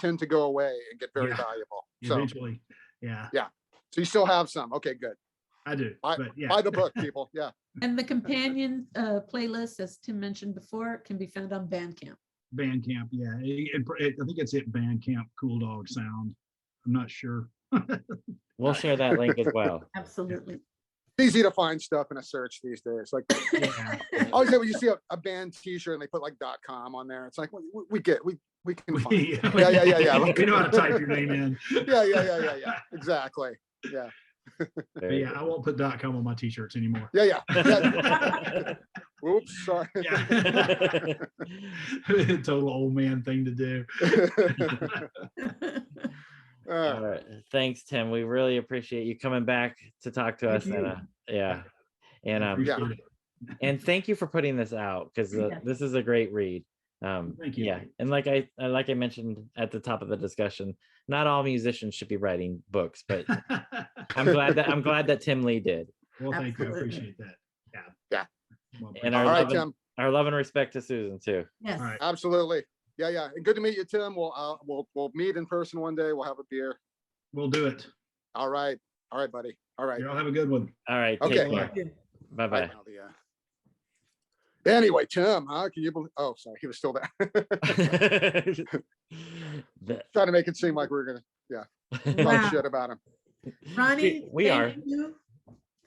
tend to go away and get very valuable. So eventually. Yeah. So you still have some. Okay, good. I do. Buy the book, people. Yeah. And the companion playlist, as Tim mentioned before, can be found on Bandcamp. Bandcamp, yeah. I think it's at Bandcamp, Cool Dog Sound. I'm not sure. We'll share that link as well. Absolutely. It's easy to find stuff in a search these days. Like, I always say when you see a band T-shirt and they put like .com on there, it's like, well, we can find it. Yeah. We know how to type your name in. Yeah. Exactly. Yeah. But yeah, I won't put .com on my T-shirts anymore. Yeah. Oops, sorry. Yeah. Total old man thing to do. All right. Thanks, Tim. We really appreciate you coming back to talk to us. And thank you for putting this out, because this is a great read. Thank you. Yeah, and like I mentioned at the top of the discussion, not all musicians should be writing books, but I'm glad that Tim Lee did. Well, thank you. I appreciate that. Yeah. And our love and respect to Susan too. Yes. All right. Absolutely. Yeah. And good to meet you, Tim. We'll meet in person one day. We'll have a beer. We'll do it. All right, buddy. All right. Y'all have a good one. All right. Okay. Take care. Bye-bye. Anyway, Tim, can you believe? Oh, sorry, he was still there. Trying to make it seem like we were gonna, talk shit about him. Ronnie, we are.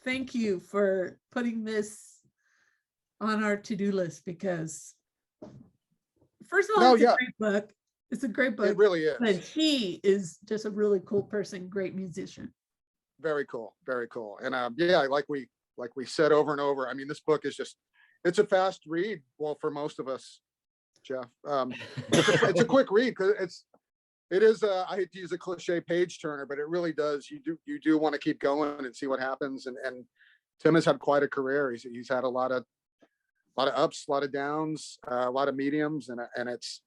Thank you for putting this on our to-do list because first of all, No, it's a yeah. great book. It's a great book. It really is. But he is just a really cool person, great musician. Very cool. Very cool. And yeah, like we said over and over, I mean, this book is just, it's a fast read. Well, for most of us, Jeff, it's a quick read because it is I hate to use a cliche page turner, but it really does. You do want to keep going and see what happens. And Tim has had quite a career. He's had a lot of ups, a lot of downs, a lot of mediums, and it's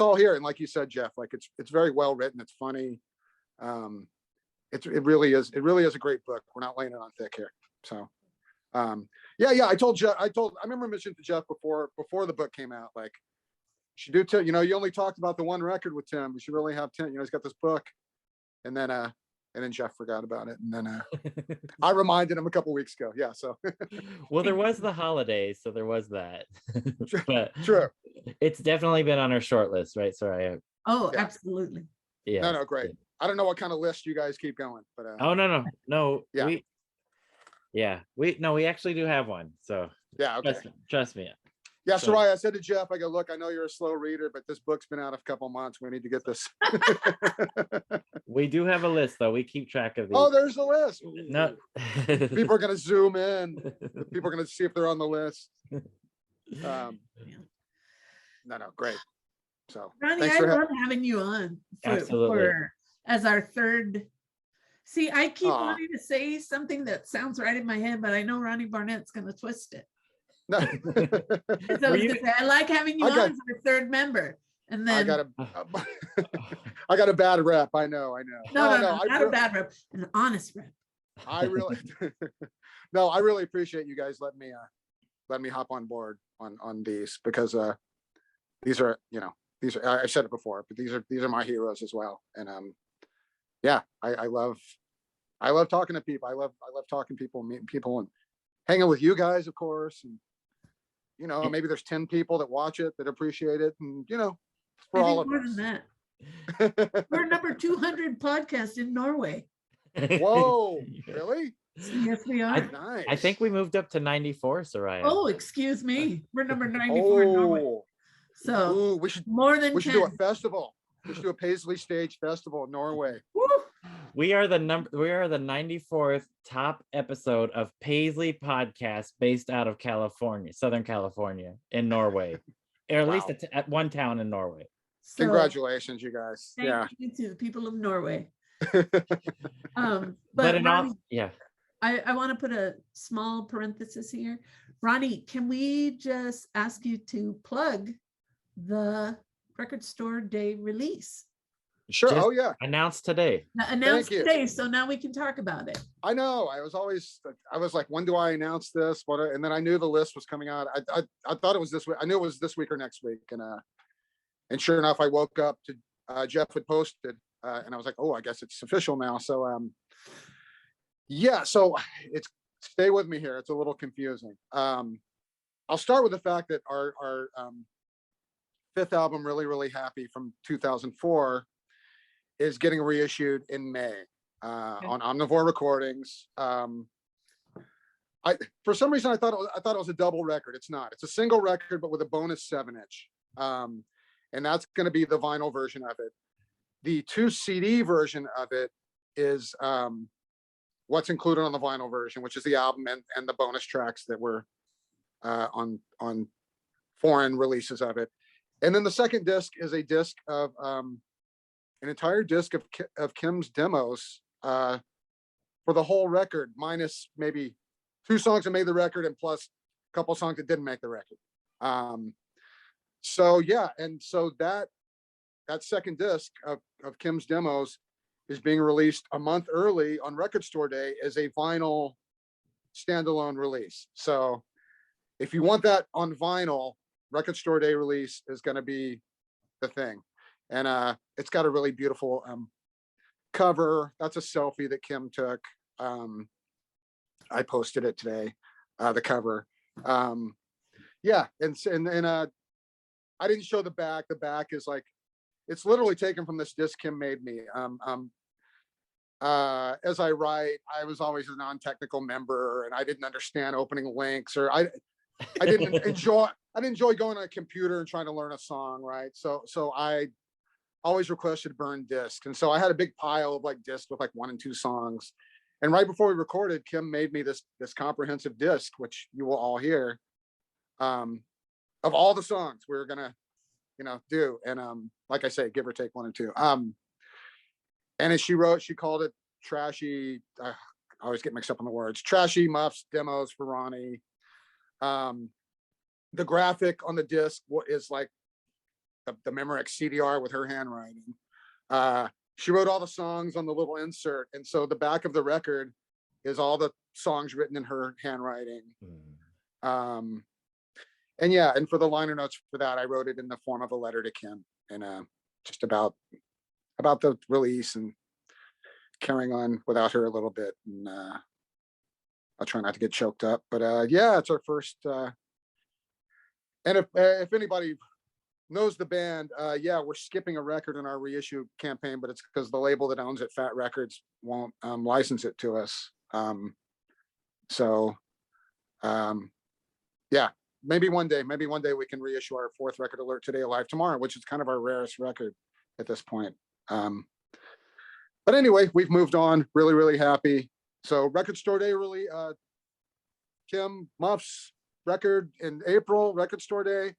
all here. And like you said, Jeff, like it's very well written. It's funny. It really is a great book. We're not laying it on thick here. So yeah, I told Jeff, I remember mentioning to Jeff before the book came out, like, you should do Tim, you know, you only talked about the one record with Tim. We should really have Tim, you know, he's got this book. And then Jeff forgot about it. And then I reminded him a couple weeks ago. Yeah. So Well, there was the holidays, so there was that. But true. it's definitely been on our short list, right? Sorry. Oh, Yeah. absolutely. Yeah. No, great. I don't know what kind of list you guys keep going, but Oh, no. Yeah. We actually do have one. So yeah, okay. trust me. Yeah, So- Soraya, I said to Jeff, I go, look, I know you're a slow reader, but this book's been out a couple months. We need to get this. We do have a list, though. We keep track of these. Oh, there's the list. No. People are going to zoom in. People are going to see if they're on the list. No, great. So Ronnie, thanks I for love having you on Absolutely. as our third. See, I keep Aw. wanting to say something that sounds right in my head, but I know Ronnie Barnett's going to twist it. no. And so I was you- gonna say, I like having you I on got- as our third member. And I then got a bad rep. I know. no, Oh, not I a bad rep, an honest rep. I really, no, I really appreciate you guys letting me hop on board on these because these are, you know, I've said it before, but these are my heroes as well. And yeah, I love talking to people. I love talking to people, meeting people, and hanging with you guys, of course. And you know, maybe there's 10 people that watch it that appreciate it, and you know, for I all think of more us. than that. We're number 200 podcast in Norway. Whoa, really? Yes, we are. Nice. I think we moved up to 94, Soraya. Oh, excuse me. We're number 94 in Norway. Oh, So ooh, we should more than 10. do a festival. We should do a Paisley Stage Festival in Norway. Woo! We are the 94th top episode of Paisley podcast based out of California, Southern California, in Norway, or at least Wow. at one town in Norway. So Congratulations, you guys. thank Yeah. you to the people of Norway. But But in all, Ronnie, yeah, I want to put a small parenthesis here. Ronnie, can we just ask you to plug the Record Store Day release? Sure. Just- Oh yeah. announced today. Announced you. today, so now we can talk about it. I know. I was like, when do I announce this? And then I knew the list was coming out. I thought it was this week. I knew it was this week or next week. And sure enough, I woke up to Jeff had posted, and I was like, oh, I guess it's official now. So yeah. So stay with me here. It's a little confusing. I'll start with the fact that our fifth album, Really, Really Happy, from 2004, is getting reissued in May on Omnivore Recordings. For some reason I thought it was a double record. It's not. It's a single record, but with a bonus 7-inch, and that's going to be the vinyl version of it. The 2 CD version of it is what's included on the vinyl version, which is the album and the bonus tracks that were on foreign releases of it. And then the second disc is a disc of an entire disc of Kim's demos for the whole record, minus maybe 2 songs that made the record and plus a couple songs that didn't make the record. So yeah, and so that second disc of Kim's demos is being released a month early on Record Store Day as a vinyl standalone release. So if you want that on vinyl, Record Store Day release is going to be the thing. And it's got a really beautiful cover. That's a selfie that Kim took. I posted it today, the cover. Yeah, and I didn't show the back. The back is like, it's literally taken from this disc Kim made me. as I write, I was always a non-technical member and I didn't understand opening links, or I didn't enjoy going on a computer and trying to learn a song, right? So I always requested burn discs. And so I had a big pile of like discs with like 1 and 2 songs. And right before we recorded, Kim made me this comprehensive disc, which you will all hear, of all the songs we were gonna, do. And like I say, give or take 1 or 2. And as she called it trashy. I always get mixed up on the words. Trashy Muffs demos for Ronnie. The graphic on the disc is like the Memorex CDR with her handwriting. She wrote all the songs on the little insert, and so the back of the record is all the songs written in her handwriting. And yeah, and for the liner notes for that, I wrote it in the form of a letter to Kim, and just about the release and carrying on without her a little bit. And I'll try not to get choked up, but yeah, it's our first. And if anybody knows the band, yeah, we're skipping a record in our reissue campaign, but it's because the label that owns it, Fat Records, won't license it to us. Yeah, maybe one day we can reissue our 4th record, Alert Today Alive Tomorrow, which is kind of our rarest record at this point. But anyway, we've moved on. Really, really happy. So Record Store Day, really, Kim Muff's record in April, Record Store Day.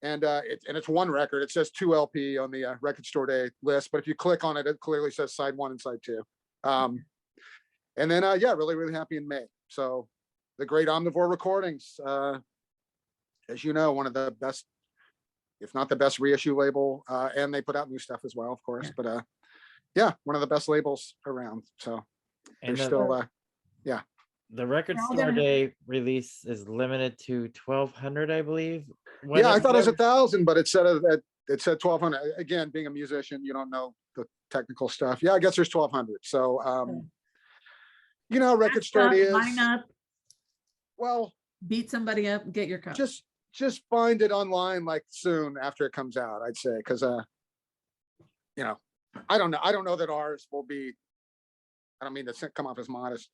And it's 1 record. It says 2 LP on the Record Store Day list, but if you click on it, it clearly says side 1 and side 2. And then yeah, really, really happy in May. So the Great Omnivore Recordings, as you know, one of the best, if not the best reissue label, and they put out new stuff as well, of course. But yeah, one of the best labels around. So And they're still yeah. the Record Store Day release is limited to 1,200, I believe. Yeah, I thought it was 1,000, but it said 1,200. Again, being a musician, you don't know the technical stuff. Yeah, I guess there's 1,200. So you know, Record Store Day is, line up, well, beat somebody up, and get your copy. just find it online like soon after it comes out, I'd say, because you know, I don't know that ours will be, I don't mean to come off as modest,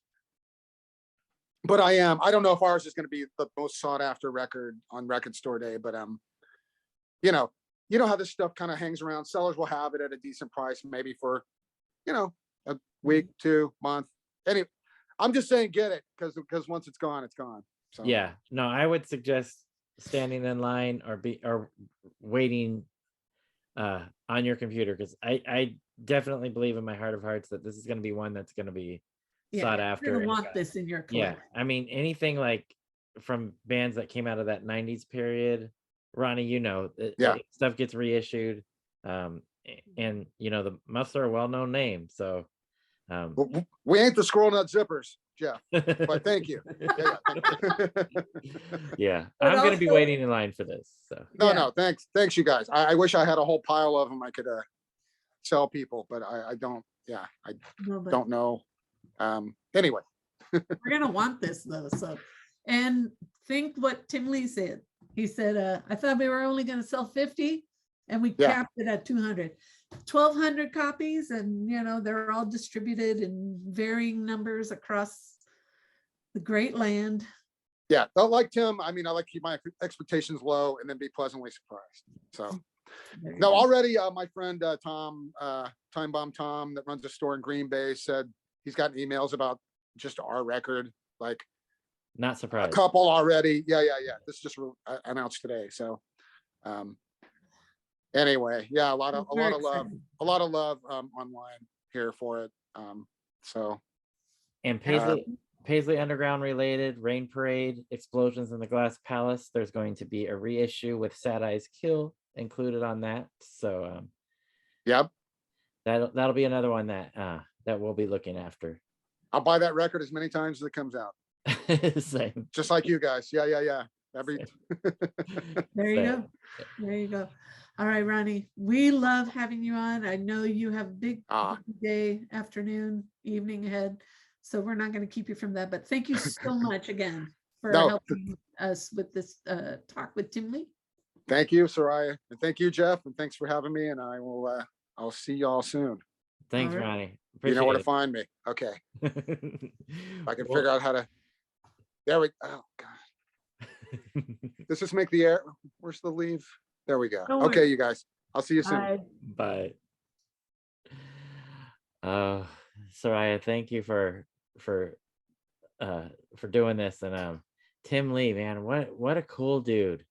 but I don't know if ours is going to be the most sought after record on Record Store Day, but you know how this stuff kind of hangs around. Sellers will have it at a decent price, maybe for, a week, 2 month. Anyway, I'm just saying, get it, because once it's gone, it's gone. So Yeah, no, I would suggest standing in line or waiting on your computer, because I definitely believe in my heart of hearts that this is going to be one that's going to be sought after. You're gonna and want this in your Yeah, collection. I mean, anything like from bands that came out of that 90s period, Ronnie, Yeah. stuff gets reissued. And the Muffs are a well-known name, so we ain't the Squirrel Nut Zippers, Jeff, but thank you. yeah, But I'm gonna be also- waiting in line for this. So No, thanks you guys. I wish I had a whole pile of them I could sell people, but I don't. Yeah, I No, but don't know. Anyway, we're gonna want this though. So, and think what Tim Lee said. He said, I thought we were only gonna sell 50, and we Yeah. capped it at 200. 1,200 copies, and they're all distributed in varying numbers across the great land. yeah, don't like Tim. I mean, I like to keep my expectations low and then be pleasantly surprised. So There you no, go. already my friend Tom, Time Bomb Tom, that runs a store in Green Bay, said he's gotten emails about just our record, like not a surprised. couple already. Yeah. This just announced today. So anyway, yeah, a lot of Very love, exciting. a lot of love online here for it. So And Paisley Underground related, Rain Parade, Explosions in the Glass Palace. There's going to be a reissue with Sad Eyes Kill included on that. So yep, that'll be another one that we'll be looking after. I'll buy that record as many times as it comes out, Same. just like you guys. Yeah. Every There you Same. go. There you go. All right, Ronnie, we love having you on. I know you have a big day, afternoon, evening ahead, so we're not going to keep you from that. But thank you so much again for No. helping us with this talk with Tim Lee. Thank you, Soraya, and thank you, Jeff, and thanks for having me. And I'll see y'all soon. Thanks, All right. Ronnie. You know where to Appreciate find me. Okay. it. I can Well- figure out how to. There we, oh God. Does this make the air? Where's the leave? There we go. Don't Okay, worry. you guys. I'll see you soon. Bye. Bye. Soraya, thank you for doing this. And Tim Lee, man, what a cool dude.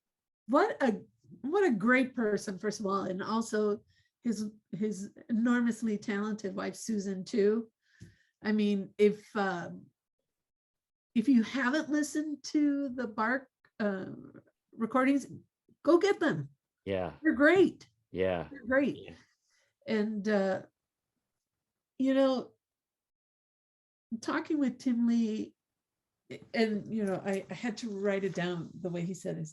What a great person, first of all, and also his enormously talented wife Susan too. I mean, if you haven't listened to the Bark recordings, go get them. Yeah, They're great. yeah. They're great. Yeah. And you know, talking with Tim Lee, and you know, I had to write it down the way he said it.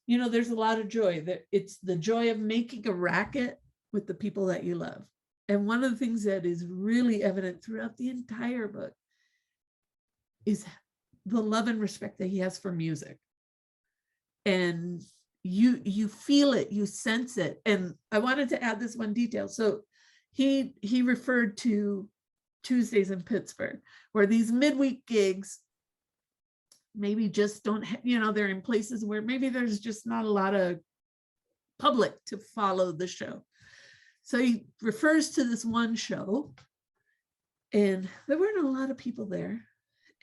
You know, there's a lot of joy. That it's the joy of making a racket with the people that you love. And one of the things that is really evident throughout the entire book is the love and respect that he has for music. And you feel it, you sense it. And I wanted to add this one detail. So he referred to Tuesdays in Pittsburgh, where these midweek gigs maybe just don't, you know, they're in places where maybe there's just not a lot of public to follow the show. So he refers to this one show, and there weren't a lot of people there.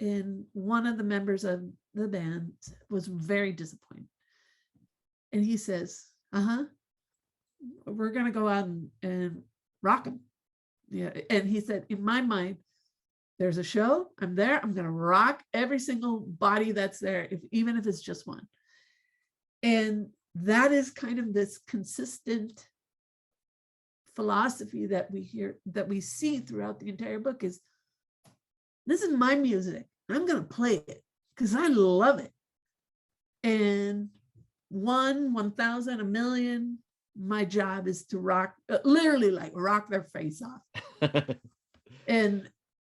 And one of the members of the band was very disappointed. And he says, we're going to go out and rock them. Yeah. And he said, in my mind, there's a show, I'm there, I'm going to rock every single body that's there, even if it's just one. And that is kind of this consistent philosophy that we hear, that we see throughout the entire book is, this is my music. I'm going to play it because I love it. And 1,000, a million, my job is to rock, literally like rock their face off. And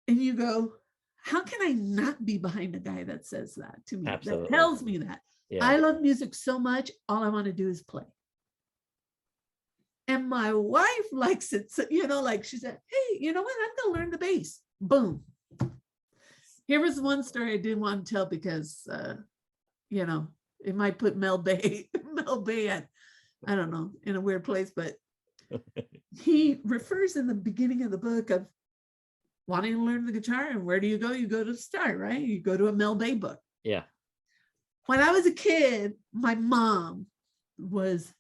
you go, how can I not be behind a guy that says that to me? Absolutely. That tells me that. Yeah. I love music so much, all I want to do is play. And my wife likes it. So, you know, like she said, hey, you know what? I'm going to learn the bass. Boom. Here was one story I didn't want to tell because, you know, it might put Mel Bay at, I don't know, in a weird place, but he refers in the beginning of the book of wanting to learn the guitar. And where do you go? You go to the start, right? You go to a Mel Bay book. Yeah. When I was a kid, my mom was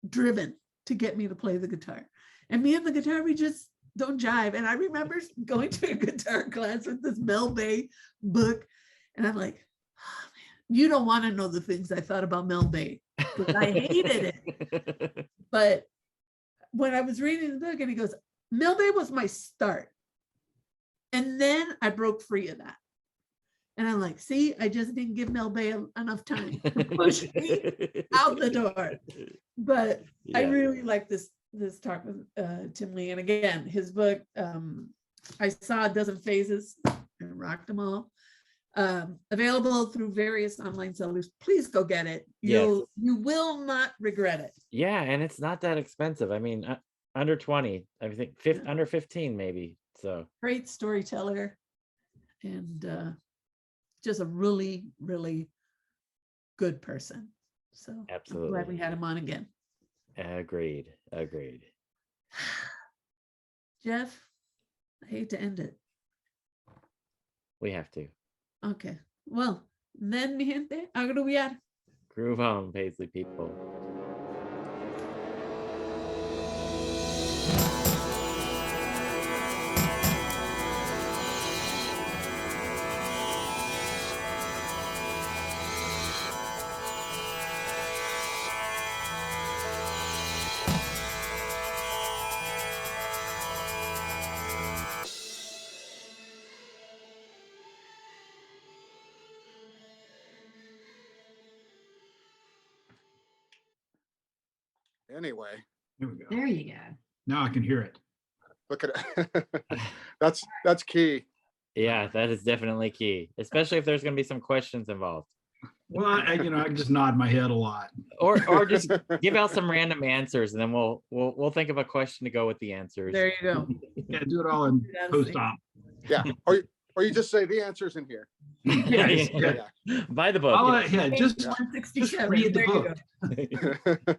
driven to get me to play the guitar. And me and the guitar, we just don't jive. And I remember going to a guitar class with this Mel Bay book. And I'm like, oh, man, you don't want to know the things I thought about Mel Bay. Because I hated it. But when I was reading the book and he goes, Mel Bay was my start. And then I broke free of that. And I'm like, see, I just didn't give Mel Bay enough time to push me out the door. But I Yeah. really like this talk with Tim Lee. And again, his book, I Saw a Dozen Phases and rocked them all. Available through various online sellers. Please go get it. You will not regret it. Yeah, and it's not that expensive. I mean, under 20, I think under 15 maybe. So Great storyteller, and just a really, really good person. So I'm Absolutely. glad we had him on again. agreed. Jeff, I hate to end it. We have to. Okay. Well, then, mi gente, agruviar. Groove on, Paisley people. Anyway, There we go. There you go. Now I can hear it. look at it. That's key. Yeah, that is definitely key, especially if there's going to be some questions involved. Well, I just nod my head a lot. Or just give out some random answers, and then we'll think of a question to go with the answers. There you go. Yeah, do it all in That's post-op. Yeah, or you just say the answer's in here. Yes, Yeah. Yeah. Buy the book. Yeah, just 167. read the There you book. go.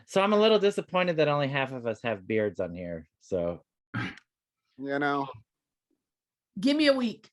So I'm a little disappointed that only half of us have beards on here. So You know. Give me a week.